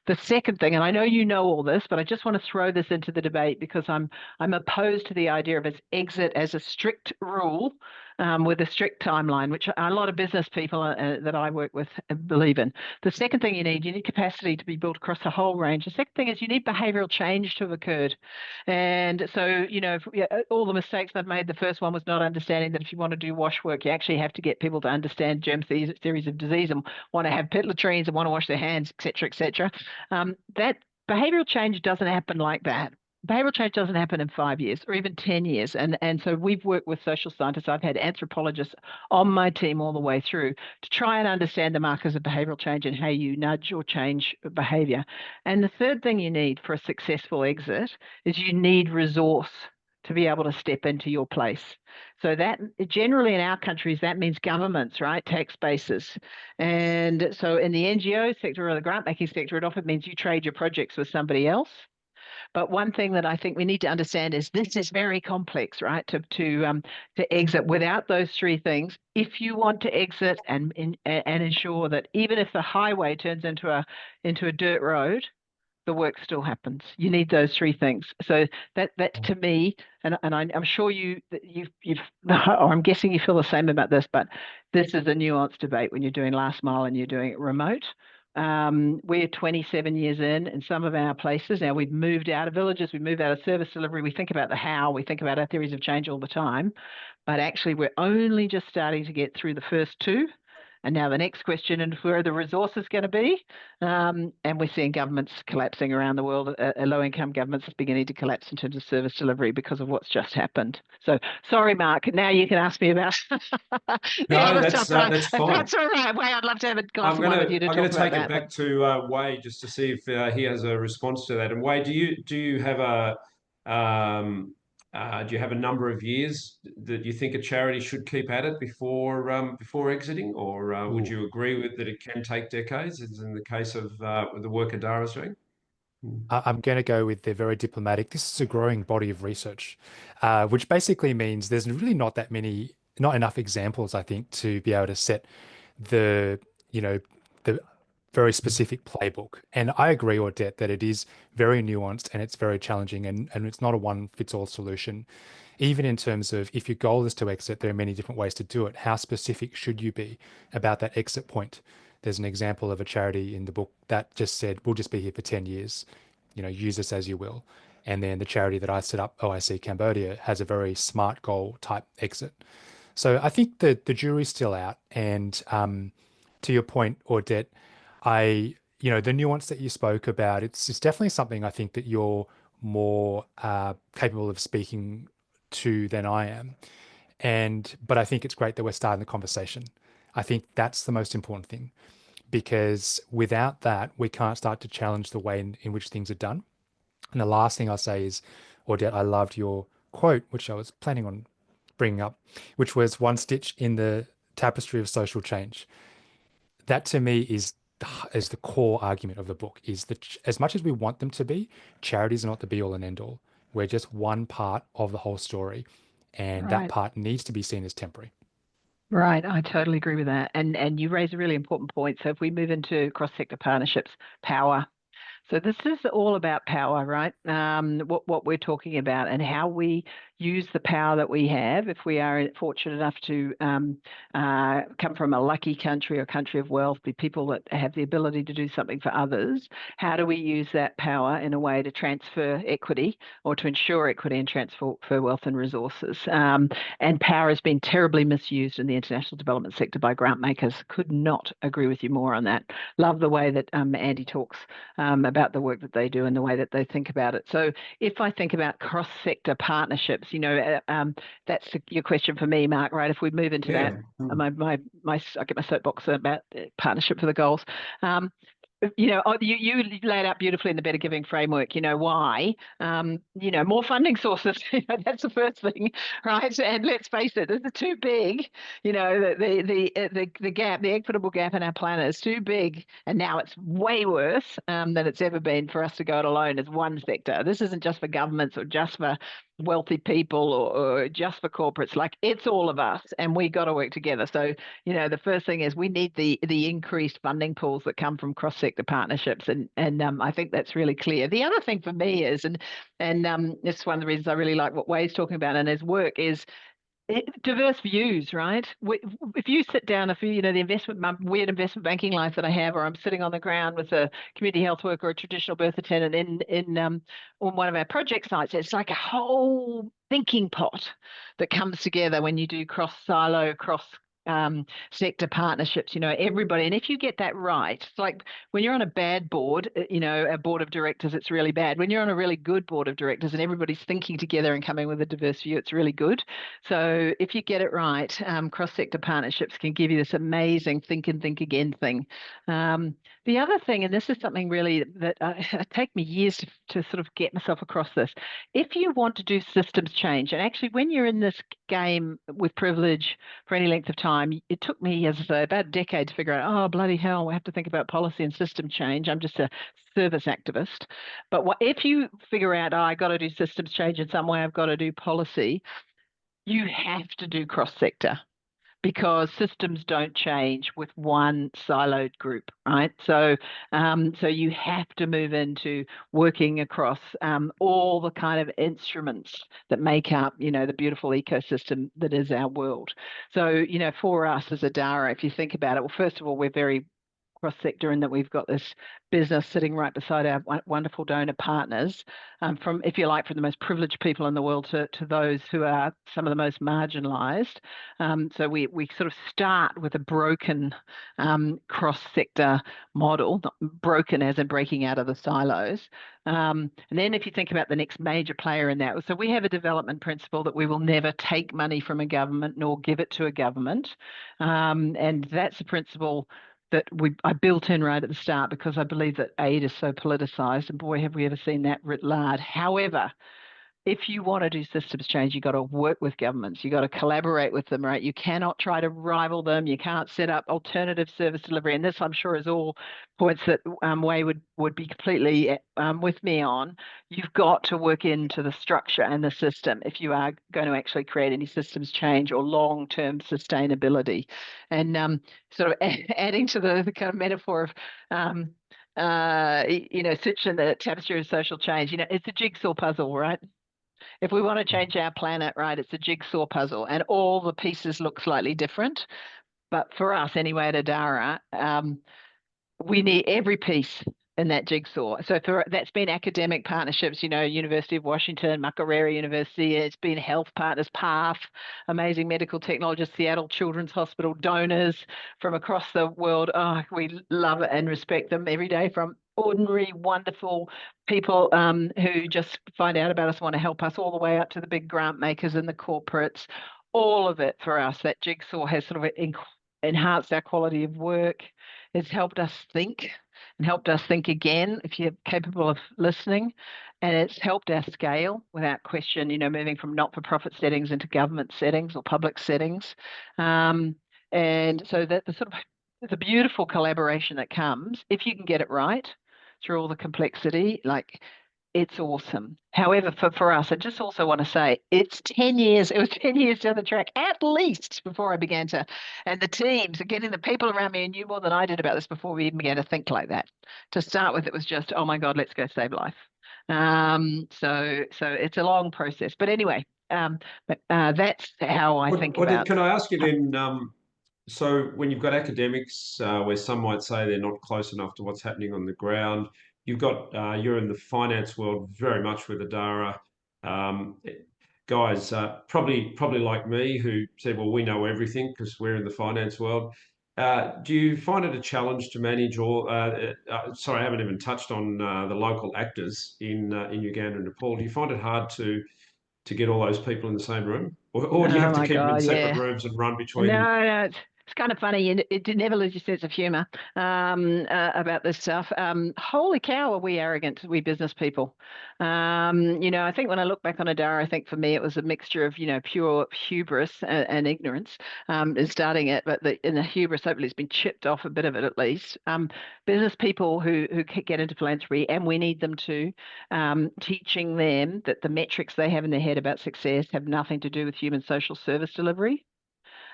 The second thing, and I know you know all this, but I just want to throw this into the debate because I'm opposed to the idea of exit as a strict rule with a strict timeline, which a lot of business people that I work with believe in. The second thing you need capacity to be built across a whole range. The second thing is you need behavioural change to have occurred. And so, all the mistakes I've made, the first one was not understanding that if you want to do wash work, you actually have to get people to understand germ theories of disease and want to have pit latrines and want to wash their hands, et cetera, et cetera. That behavioural change doesn't happen like that. Behavioural change doesn't happen in 5 years or even 10 years. And so we've worked with social scientists. I've had anthropologists on my team all the way through to try and understand the markers of behavioural change and how you nudge or change behaviour. And the third thing you need for a successful exit is you need resource to be able to step into your place. So that generally in our countries, that means governments, right? Tax bases. And so in the NGO sector or the grant making sector, it often means you trade your projects with somebody else. But one thing that I think we need to understand is this is very complex, right? To exit without those three things. If you want to exit and ensure that even if the highway turns into a dirt road, the work still happens. You need those three things. So that's to me, and I'm sure you've or I'm guessing you feel the same about this, but this is a nuanced debate when you're doing last mile and you're doing it remote. We're 27 years in some of our places. Now we've moved out of villages, we've moved out of service delivery. We think about the how, we think about our theories of change all the time, but actually we're only just starting to get through the first two. And now the next question is where are the resources going to be? And we're seeing governments collapsing around the world, low-income governments beginning to collapse in terms of service delivery because of what's just happened. So sorry, Mark, now you can ask me about No, that's fine. That's all right. Wade, I'd love to have a glass of wine with you to talk about that. I'm going to take it back to Wade just to see if he has a response to that. And Wade, do you have a number of years that you think a charity should keep at it before exiting, or would you agree with that it can take decades, as in the case of the work Adara's doing? I'm going to go with the very diplomatic. This is a growing body of research, which basically means there's really not enough examples, I think, to be able to set the very specific playbook. And I agree, Odette, that it is very nuanced and it's very challenging, and it's not a one-fits-all solution. Even in terms of if your goal is to exit, there are many different ways to do it. How specific should you be about that exit point? There's an example of a charity in the book that just said, we'll just be here for 10 years, use us as you will. And then the charity that I set up, OIC Cambodia, has a very SMART goal type exit. So I think that the jury's still out. And to your point, Odette, the nuance that you spoke about, it's definitely something I think that you're more capable of speaking to than I am. But I think it's great that we're starting the conversation. I think that's the most important thing, because without that, we can't start to challenge the way in which things are done. And the last thing I'll say is, Odette, I loved your quote, which I was planning on bringing up, which was one stitch in the tapestry of social change. That to me is the core argument of the book, is that as much as we want them to be, charities are not the be all and end all. We're just one part of the whole story, and that part needs to be seen as temporary. Right, I totally agree with that. And you raise a really important point. So if we move into cross-sector partnerships, power. So this is all about power, right? What we're talking about and how we use the power that we have. If we are fortunate enough to come from a lucky country or country of wealth, be people that have the ability to do something for others, how do we use that power in a way to transfer equity or to ensure equity and transfer wealth and resources? And power has been terribly misused in the international development sector by grant makers. Could not agree with you more on that. Love the way that Andy talks about the work that they do and the way that they think about it. So if I think about cross-sector partnerships, that's your question for me, Mark, right? If we move into that, I get my soapbox about partnership for the goals. You laid out beautifully in the Better Giving framework, why, more funding sources, that's the first thing, right? And let's face it, this is too big, the gap, the equitable gap in our planet is too big. And now it's way worse than it's ever been for us to go it alone as one sector. This isn't just for governments or just for wealthy people or just for corporates. Like, it's all of us, and we got to work together. So, the first thing is we need the increased funding pools that come from cross-sector partnerships, and I think that's really clear. The other thing for me is, and this is one of the reasons I really like what Way's talking about in his work, is diverse views, right? If you sit down, the weird investment banking life that I have, or I'm sitting on the ground with a community health worker or a traditional birth attendant on one of our project sites, it's like a whole thinking pot that comes together when you do cross-silo, sector partnerships, everybody. And if you get that right, it's like when you're on a bad board, a board of directors, it's really bad. When you're on a really good board of directors and everybody's thinking together and coming with a diverse view, it's really good. So if you get it right, cross-sector partnerships can give you this amazing think and think again thing. The other thing, and this is something really that it take me years to sort of get myself across this. If you want to do systems change, and actually when you're in this game with privilege for any length of time, it took me, as I say, about a decade to figure out, oh, bloody hell, we have to think about policy and system change. I'm just a service activist. But if you figure out, I got to do systems change in some way, I've got to do policy, you have to do cross-sector, because systems don't change with one siloed group, right? So you have to move into working across all the kind of instruments that make up, the beautiful ecosystem that is our world. So, for us as ADARA, if you think about it, well, first of all, we're very cross-sector in that we've got this business sitting right beside our wonderful donor partners, from, if you like, from the most privileged people in the world to those who are some of the most marginalized. So we sort of start with a broken cross-sector model, not broken as in breaking out of the silos. And then if you think about the next major player in that, so we have a development principle that we will never take money from a government nor give it to a government. And that's a principle that I built in right at the start, because I believe that aid is so politicized, and boy, have we ever seen that writ large. However, if you want to do systems change, you've got to work with governments. You've got to collaborate with them, right? You cannot try to rival them. You can't set up alternative service delivery. And this, I'm sure, is all points that Wei would be completely with me on. You've got to work into the structure and the system if you are going to actually create any systems change or long-term sustainability. And sort of adding to the kind of metaphor of such in the tapestry of social change, it's a jigsaw puzzle, right? If we want to change our planet, right, it's a jigsaw puzzle, and all the pieces look slightly different. But for us, anyway, at ADARA, we need every piece in that jigsaw. So that's been academic partnerships, University of Washington, Makerere University, it's been health partners, PATH, amazing medical technologists, Seattle Children's Hospital, donors from across the world. Oh, we love it and respect them every day, from ordinary, wonderful people who just find out about us, want to help us, all the way up to the big grant makers and the corporates. All of it for us, that jigsaw has sort of enhanced our quality of work. It's helped us think and helped us think again, if you're capable of listening. And it's helped our scale without question, moving from not-for-profit settings into government settings or public settings. And so that the sort of the beautiful collaboration that comes if you can get it right through all the complexity. Like, it's awesome. However, for us, I just also want to say it was 10 years down the track at least before I began to, and the teams, getting the people around me who knew more than I did about this before we even began to think like that. To start with, it was just, oh my God, let's go save life. So it's a long process. But anyway, that's how I think about. Can I ask you then, so when you've got academics where some might say they're not close enough to what's happening on the ground, you've got you're in the finance world very much with Adara. Guys, probably like me, who said, well, we know everything because we're in the finance world. Do you find it a challenge to manage all? Sorry, I haven't even touched on the local actors in Uganda and Nepal. Do you find it hard to get all those people in the same room, or do you have to keep them in separate rooms and run between them? No, it's kind of funny. It never lose your sense of humor about this stuff. Holy cow, are we arrogant, we business people? I think when I look back on Adara, I think for me it was a mixture of pure hubris and ignorance in starting it, but in the hubris hopefully it's been chipped off a bit of it at least. Business people who get into philanthropy, and we need them to, teaching them that the metrics they have in their head about success have nothing to do with human social service delivery.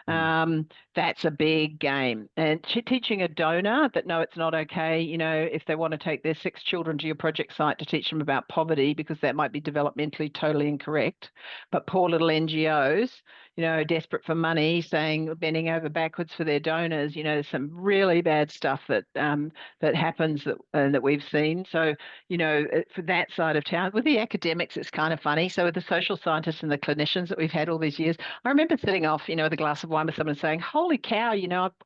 That's a big game. And teaching a donor that no, it's not okay, if they want to take their 6 children to your project site to teach them about poverty, because that might be developmentally totally incorrect. But poor little NGOs, desperate for money, bending over backwards for their donors, there's some really bad stuff that happens that we've seen. So, for that side of town, with the academics, it's kind of funny. So with the social scientists and the clinicians that we've had all these years, I remember sitting off, with a glass of wine with someone saying, holy cow,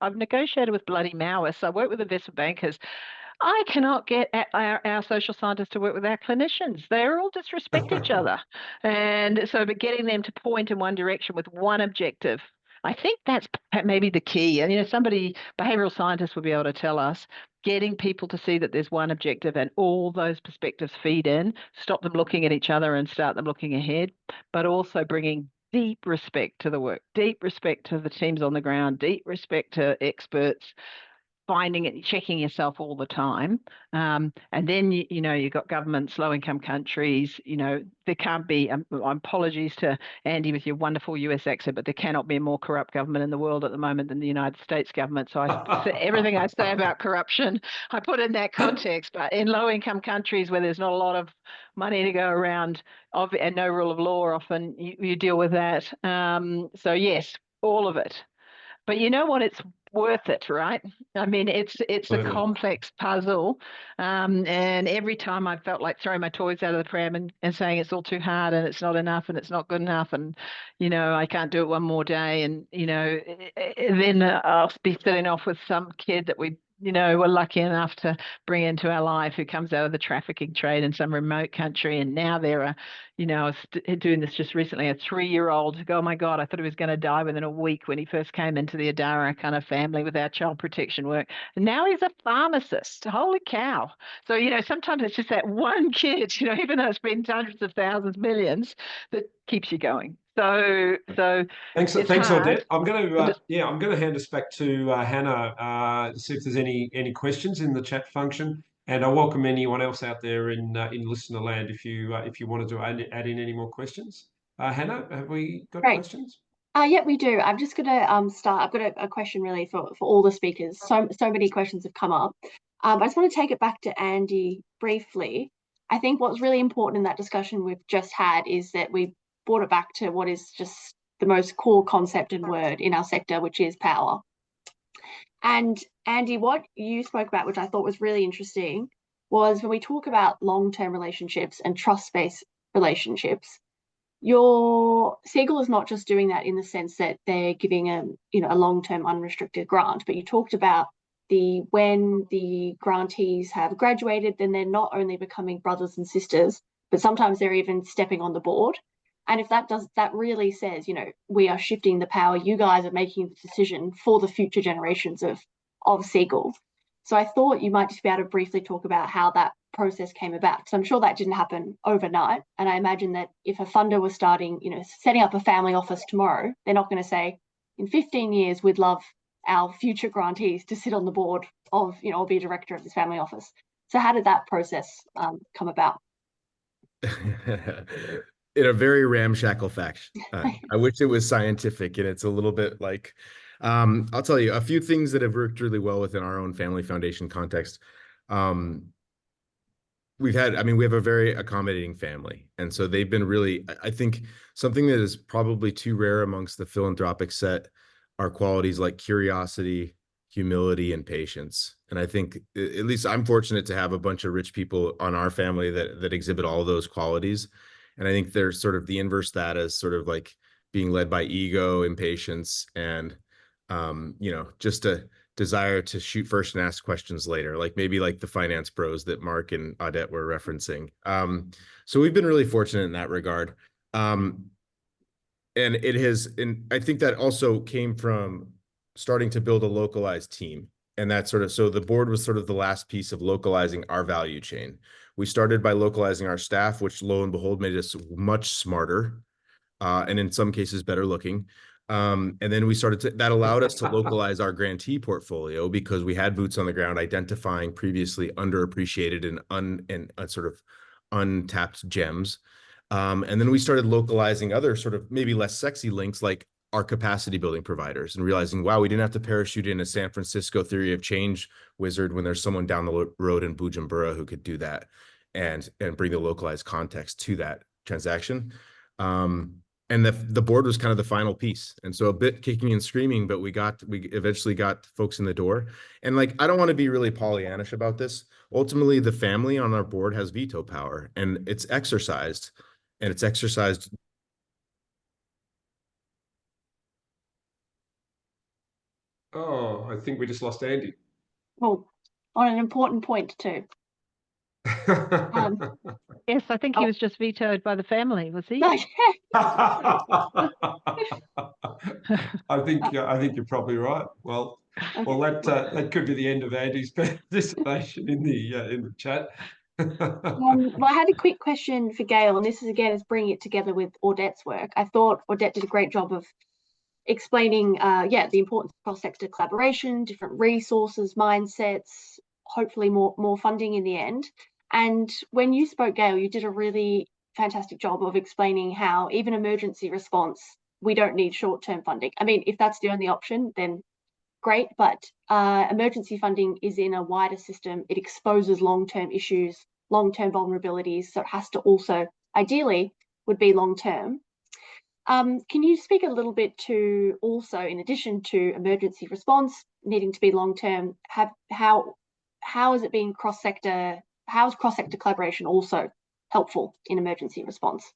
I've negotiated with bloody Maoists. I work with investment bankers. I cannot get our social scientists to work with our clinicians. They all disrespect each other. And so, but getting them to point in one direction with one objective, I think that's maybe the key. And, behavioral scientists will be able to tell us, getting people to see that there's one objective and all those perspectives feed in, stop them looking at each other and start them looking ahead, but also bringing deep respect to the work, deep respect to the teams on the ground, deep respect to experts, finding it, checking yourself all the time. And then, you've got governments, low-income countries, there can't be, apologies to Andy with your wonderful US accent, but there cannot be a more corrupt government in the world at the moment than the United States government. So everything I say about corruption, I put in that context. But in low-income countries where there's not a lot of money to go around and no rule of law, often you deal with that. So yes, all of it. But you know what? It's worth it, right? I mean, it's a complex puzzle. And every time I felt like throwing my toys out of the pram and saying it's all too hard and it's not enough and it's not good enough and, I can't do it one more day. And, then I'll be sitting off with some kid that we, we're lucky enough to bring into our life who comes out of the trafficking trade in some remote country. And now there are, I was doing this just recently, a 3-year-old who, oh my God, I thought he was going to die within a week when he first came into the Adara kind of family with our child protection work. And now he's a pharmacist. Holy cow. So, sometimes it's just that one kid, even though it's been hundreds of thousands, millions, that keeps you going. So thanks, Odette. I'm going to hand us back to Hannah, see if there's any questions in the chat function, and I welcome anyone else out there in listener land if you wanted to add in any more questions. Hannah, have we got questions? Yeah, we do. I'm just going to start. I've got a question really for all the speakers. So many questions have come up. I just want to take it back to Andy briefly. I think what's really important in that discussion we've just had is that we brought it back to what is just the most core concept and word in our sector, which is power. And Andy, what you spoke about, which I thought was really interesting, was when we talk about long-term relationships and trust-based relationships, your Segal is not just doing that in the sense that they're giving a long-term unrestricted grant, but you talked about when the grantees have graduated, then they're not only becoming brothers and sisters, but sometimes they're even stepping on the board. And if that really says, we are shifting the power, you guys are making the decision for the future generations of Segal. So I thought you might just be able to briefly talk about how that process came about, because I'm sure that didn't happen overnight. And I imagine that if a funder was setting up a family office tomorrow, they're not going to say, in 15 years, we'd love our future grantees to sit on the board of, or be a director of this family office. So how did that process come about? In a very ramshackle fashion. I wish it was scientific, and it's a little bit like, I'll tell you a few things that have worked really well within our own family foundation context. We have a very accommodating family. And so they've been really, I think something that is probably too rare amongst the philanthropic set are qualities like curiosity, humility, and patience. And I think at least I'm fortunate to have a bunch of rich people on our family that exhibit all of those qualities. And I think there's sort of the inverse that is sort of like being led by ego, impatience, and just a desire to shoot first and ask questions later, like maybe like the finance bros that Mark and Audette were referencing. So we've been really fortunate in that regard. And I think that also came from starting to build a localized team. And that so the board was sort of the last piece of localizing our value chain. We started by localizing our staff, which lo and behold made us much smarter, and in some cases better looking. And then that allowed us to localize our grantee portfolio because we had boots on the ground identifying previously underappreciated and sort of untapped gems. And then we started localizing other sort of maybe less sexy links like our capacity building providers, and realizing, wow, we didn't have to parachute in a San Francisco theory of change wizard when there's someone down the road in Bujumbura who could do that and bring the localized context to that transaction. And the board was kind of the final piece. And so a bit kicking and screaming, but we eventually got folks in the door. And like, I don't want to be really Pollyannish about this. Ultimately, the family on our board has veto power, and it's exercised. Oh, I think we just lost Andy. Well, on an important point too. Yes, I think he was just vetoed by the family, was he? No, I think you're probably right. Well, that could be the end of Andy's participation in the chat. well, I had a quick question for Gail, and this is bringing it together with Audette's work. I thought Audette did a great job of explaining, the importance of cross-sector collaboration, different resources, mindsets, hopefully more funding in the end. And when you spoke, Gail, you did a really fantastic job of explaining how even emergency response, we don't need short-term funding. I mean, if that's the only option, then great, but emergency funding is in a wider system. It exposes long-term issues, long-term vulnerabilities, so it has to also, ideally, would be long-term. Can you speak a little bit to also, in addition to emergency response needing to be long-term, how is it being cross-sector? How is cross-sector collaboration also helpful in emergency response?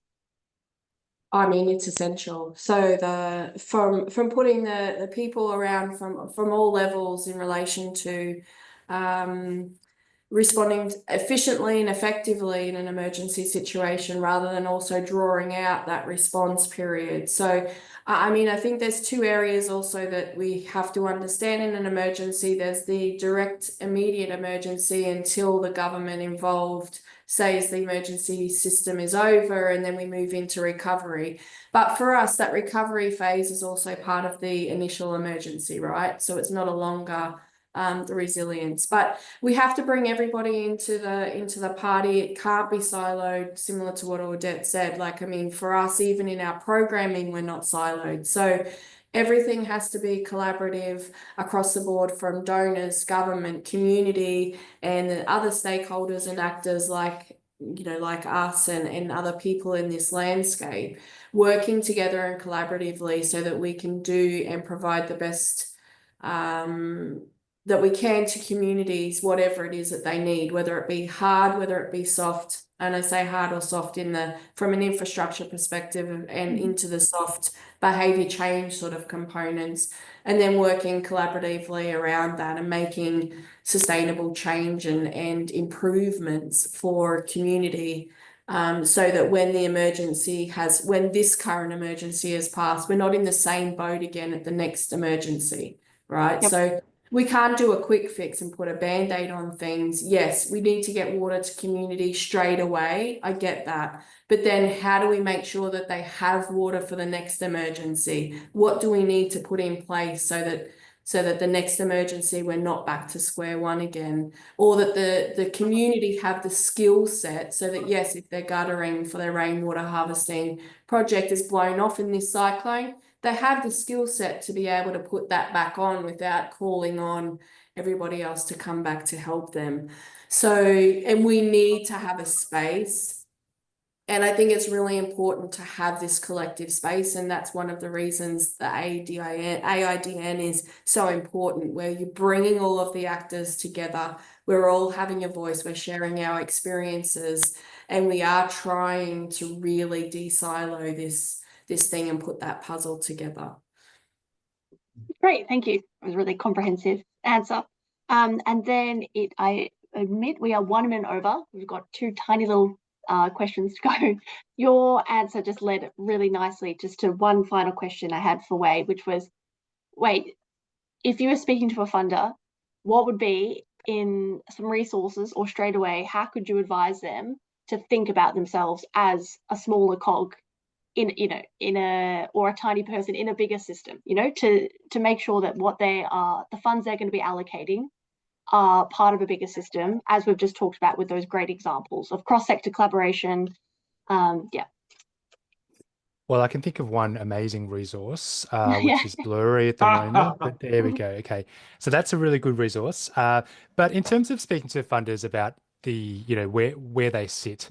I mean, it's essential. So from putting the people around from all levels in relation to responding efficiently and effectively in an emergency situation, rather than also drawing out that response period. So, I mean, I think there's two areas also that we have to understand in an emergency. There's the direct immediate emergency until the government involved says the emergency system is over, and then we move into recovery. But for us, that recovery phase is also part of the initial emergency, right? So it's not a longer the resilience, but we have to bring everybody into the party. It can't be siloed, similar to what Audette said. Like, I mean, for us, even in our programming, we're not siloed. So everything has to be collaborative across the board, from donors, government, community, and the other stakeholders and actors like us and other people in this landscape, working together and collaboratively so that we can do and provide the best that we can to communities, whatever it is that they need, whether it be hard, whether it be soft. And I say hard or soft from an infrastructure perspective, and into the soft behavior change sort of components, and then working collaboratively around that and making sustainable change and improvements for community, so that when this current emergency has passed, we're not in the same boat again at the next emergency, right? Yep. So we can't do a quick fix and put a band-aid on things. Yes, we need to get water to community straight away. I get that. But then how do we make sure that they have water for the next emergency? What do we need to put in place so that so that the next emergency we're not back to square one again, or that the community have the skill set so that, yes, if their guttering for their rainwater harvesting project is blown off in this cyclone, they have the skill set to be able to put that back on without calling on everybody else to come back to help them. So, and we need to have a space. And I think it's really important to have this collective space. And that's one of the reasons the AIDN is so important, where you're bringing all of the actors together. We're all having a voice, we're sharing our experiences, and we are trying to really de-silo this thing and put that puzzle together. Great, thank you. It was a really comprehensive answer. And then I admit we are 1 minute over. We've got 2 tiny little questions to go. Your answer just led really nicely just to one final question I had for Wei, which was, Wei, if you were speaking to a funder, what would be in some resources, or straight away, how could you advise them to think about themselves as a smaller cog in a tiny person in a bigger system, to make sure that the funds they're going to be allocating are part of a bigger system, as we've just talked about with those great examples of cross-sector collaboration. Yeah. Well, I can think of one amazing resource, which is blurry at the moment, but there we go. Okay, so that's a really good resource. But in terms of speaking to funders about the, where they sit,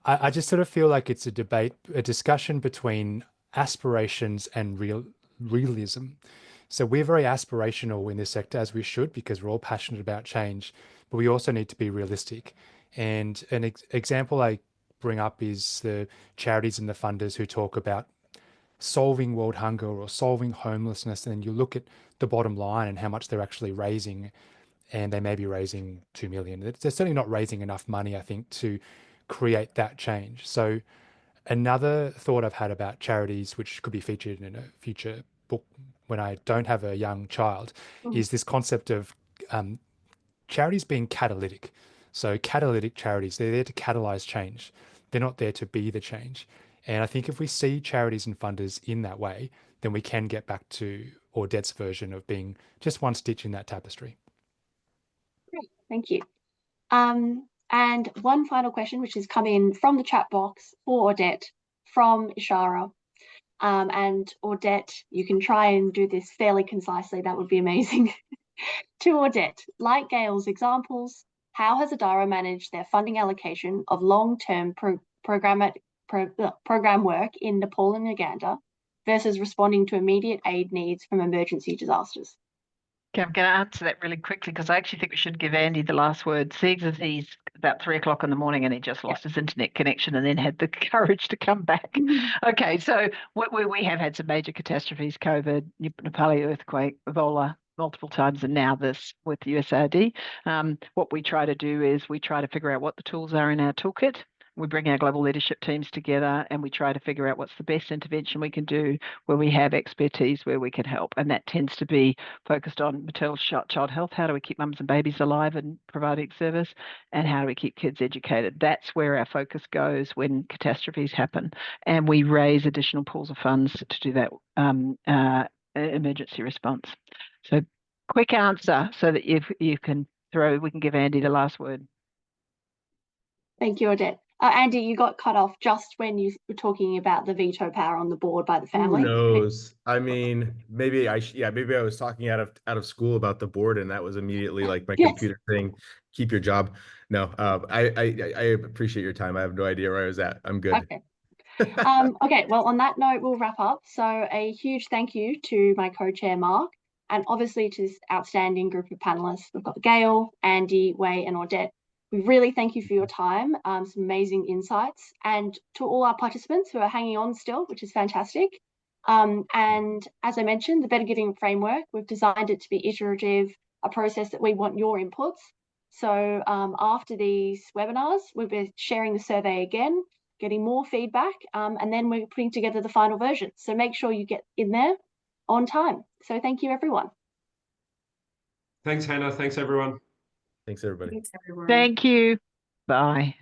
I just sort of feel like it's a discussion between aspirations and realism. So we're very aspirational in this sector, as we should, because we're all passionate about change, but we also need to be realistic. And an example I bring up is the charities and the funders who talk about solving world hunger or solving homelessness, and then you look at the bottom line and how much they're actually raising, and they may be raising 2 million. They're certainly not raising enough money, I think, to create that change. So another thought I've had about charities, which could be featured in a future book when I don't have a young child, is this concept of charities being catalytic. So catalytic charities, they're there to catalyze change. They're not there to be the change. And I think if we see charities and funders in that way, then we can get back to Odette's version of being just one stitch in that tapestry. Great, thank you. And one final question, which has come in from the chat box for Odette from Ishara. And Odette, you can try and do this fairly concisely. That would be amazing. To Odette, like Gail's examples, how has Adara managed their funding allocation of long-term program work in Nepal and Uganda versus responding to immediate aid needs from emergency disasters? Okay, I'm going to answer that really quickly because I actually think we should give Andy the last word. Segs is about 3 o'clock in the morning and he just lost his internet connection and then had the courage to come back. Okay, so we have had some major catastrophes, COVID, Nepali earthquake, Ebola, multiple times, and now this with USAID. What we try to do is we try to figure out what the tools are in our toolkit. We bring our global leadership teams together and we try to figure out what's the best intervention we can do where we have expertise where we can help. And that tends to be focused on maternal child health. How do we keep mums and babies alive and providing service? And how do we keep kids educated? That's where our focus goes when catastrophes happen. And we raise additional pools of funds to do that emergency response. So quick answer so that if you can we can give Andy the last word. Thank you, Odette. Andy, you got cut off just when you were talking about the veto power on the board by the family. Who knows? I mean, maybe I was talking out of school about the board, and that was immediately like my computer thing. Keep your job. No, I appreciate your time. I have no idea where I was at. I'm good. Okay. Okay. Well, on that note, we'll wrap up. So a huge thank you to my co-chair Mark, and obviously to this outstanding group of panelists. We've got Gail, Andy, Wei, and Odette. We really thank you for your time, some amazing insights, and to all our participants who are hanging on still, which is fantastic. And as I mentioned, the Better Giving Framework, we've designed it to be iterative, a process that we want your inputs. So after these webinars, we'll be sharing the survey again, getting more feedback, and then we're putting together the final version. So make sure you get in there on time. So thank you, everyone. Thanks, Hannah. Thanks, everyone. Thanks, everybody. Thanks, everyone. Thank you. Bye.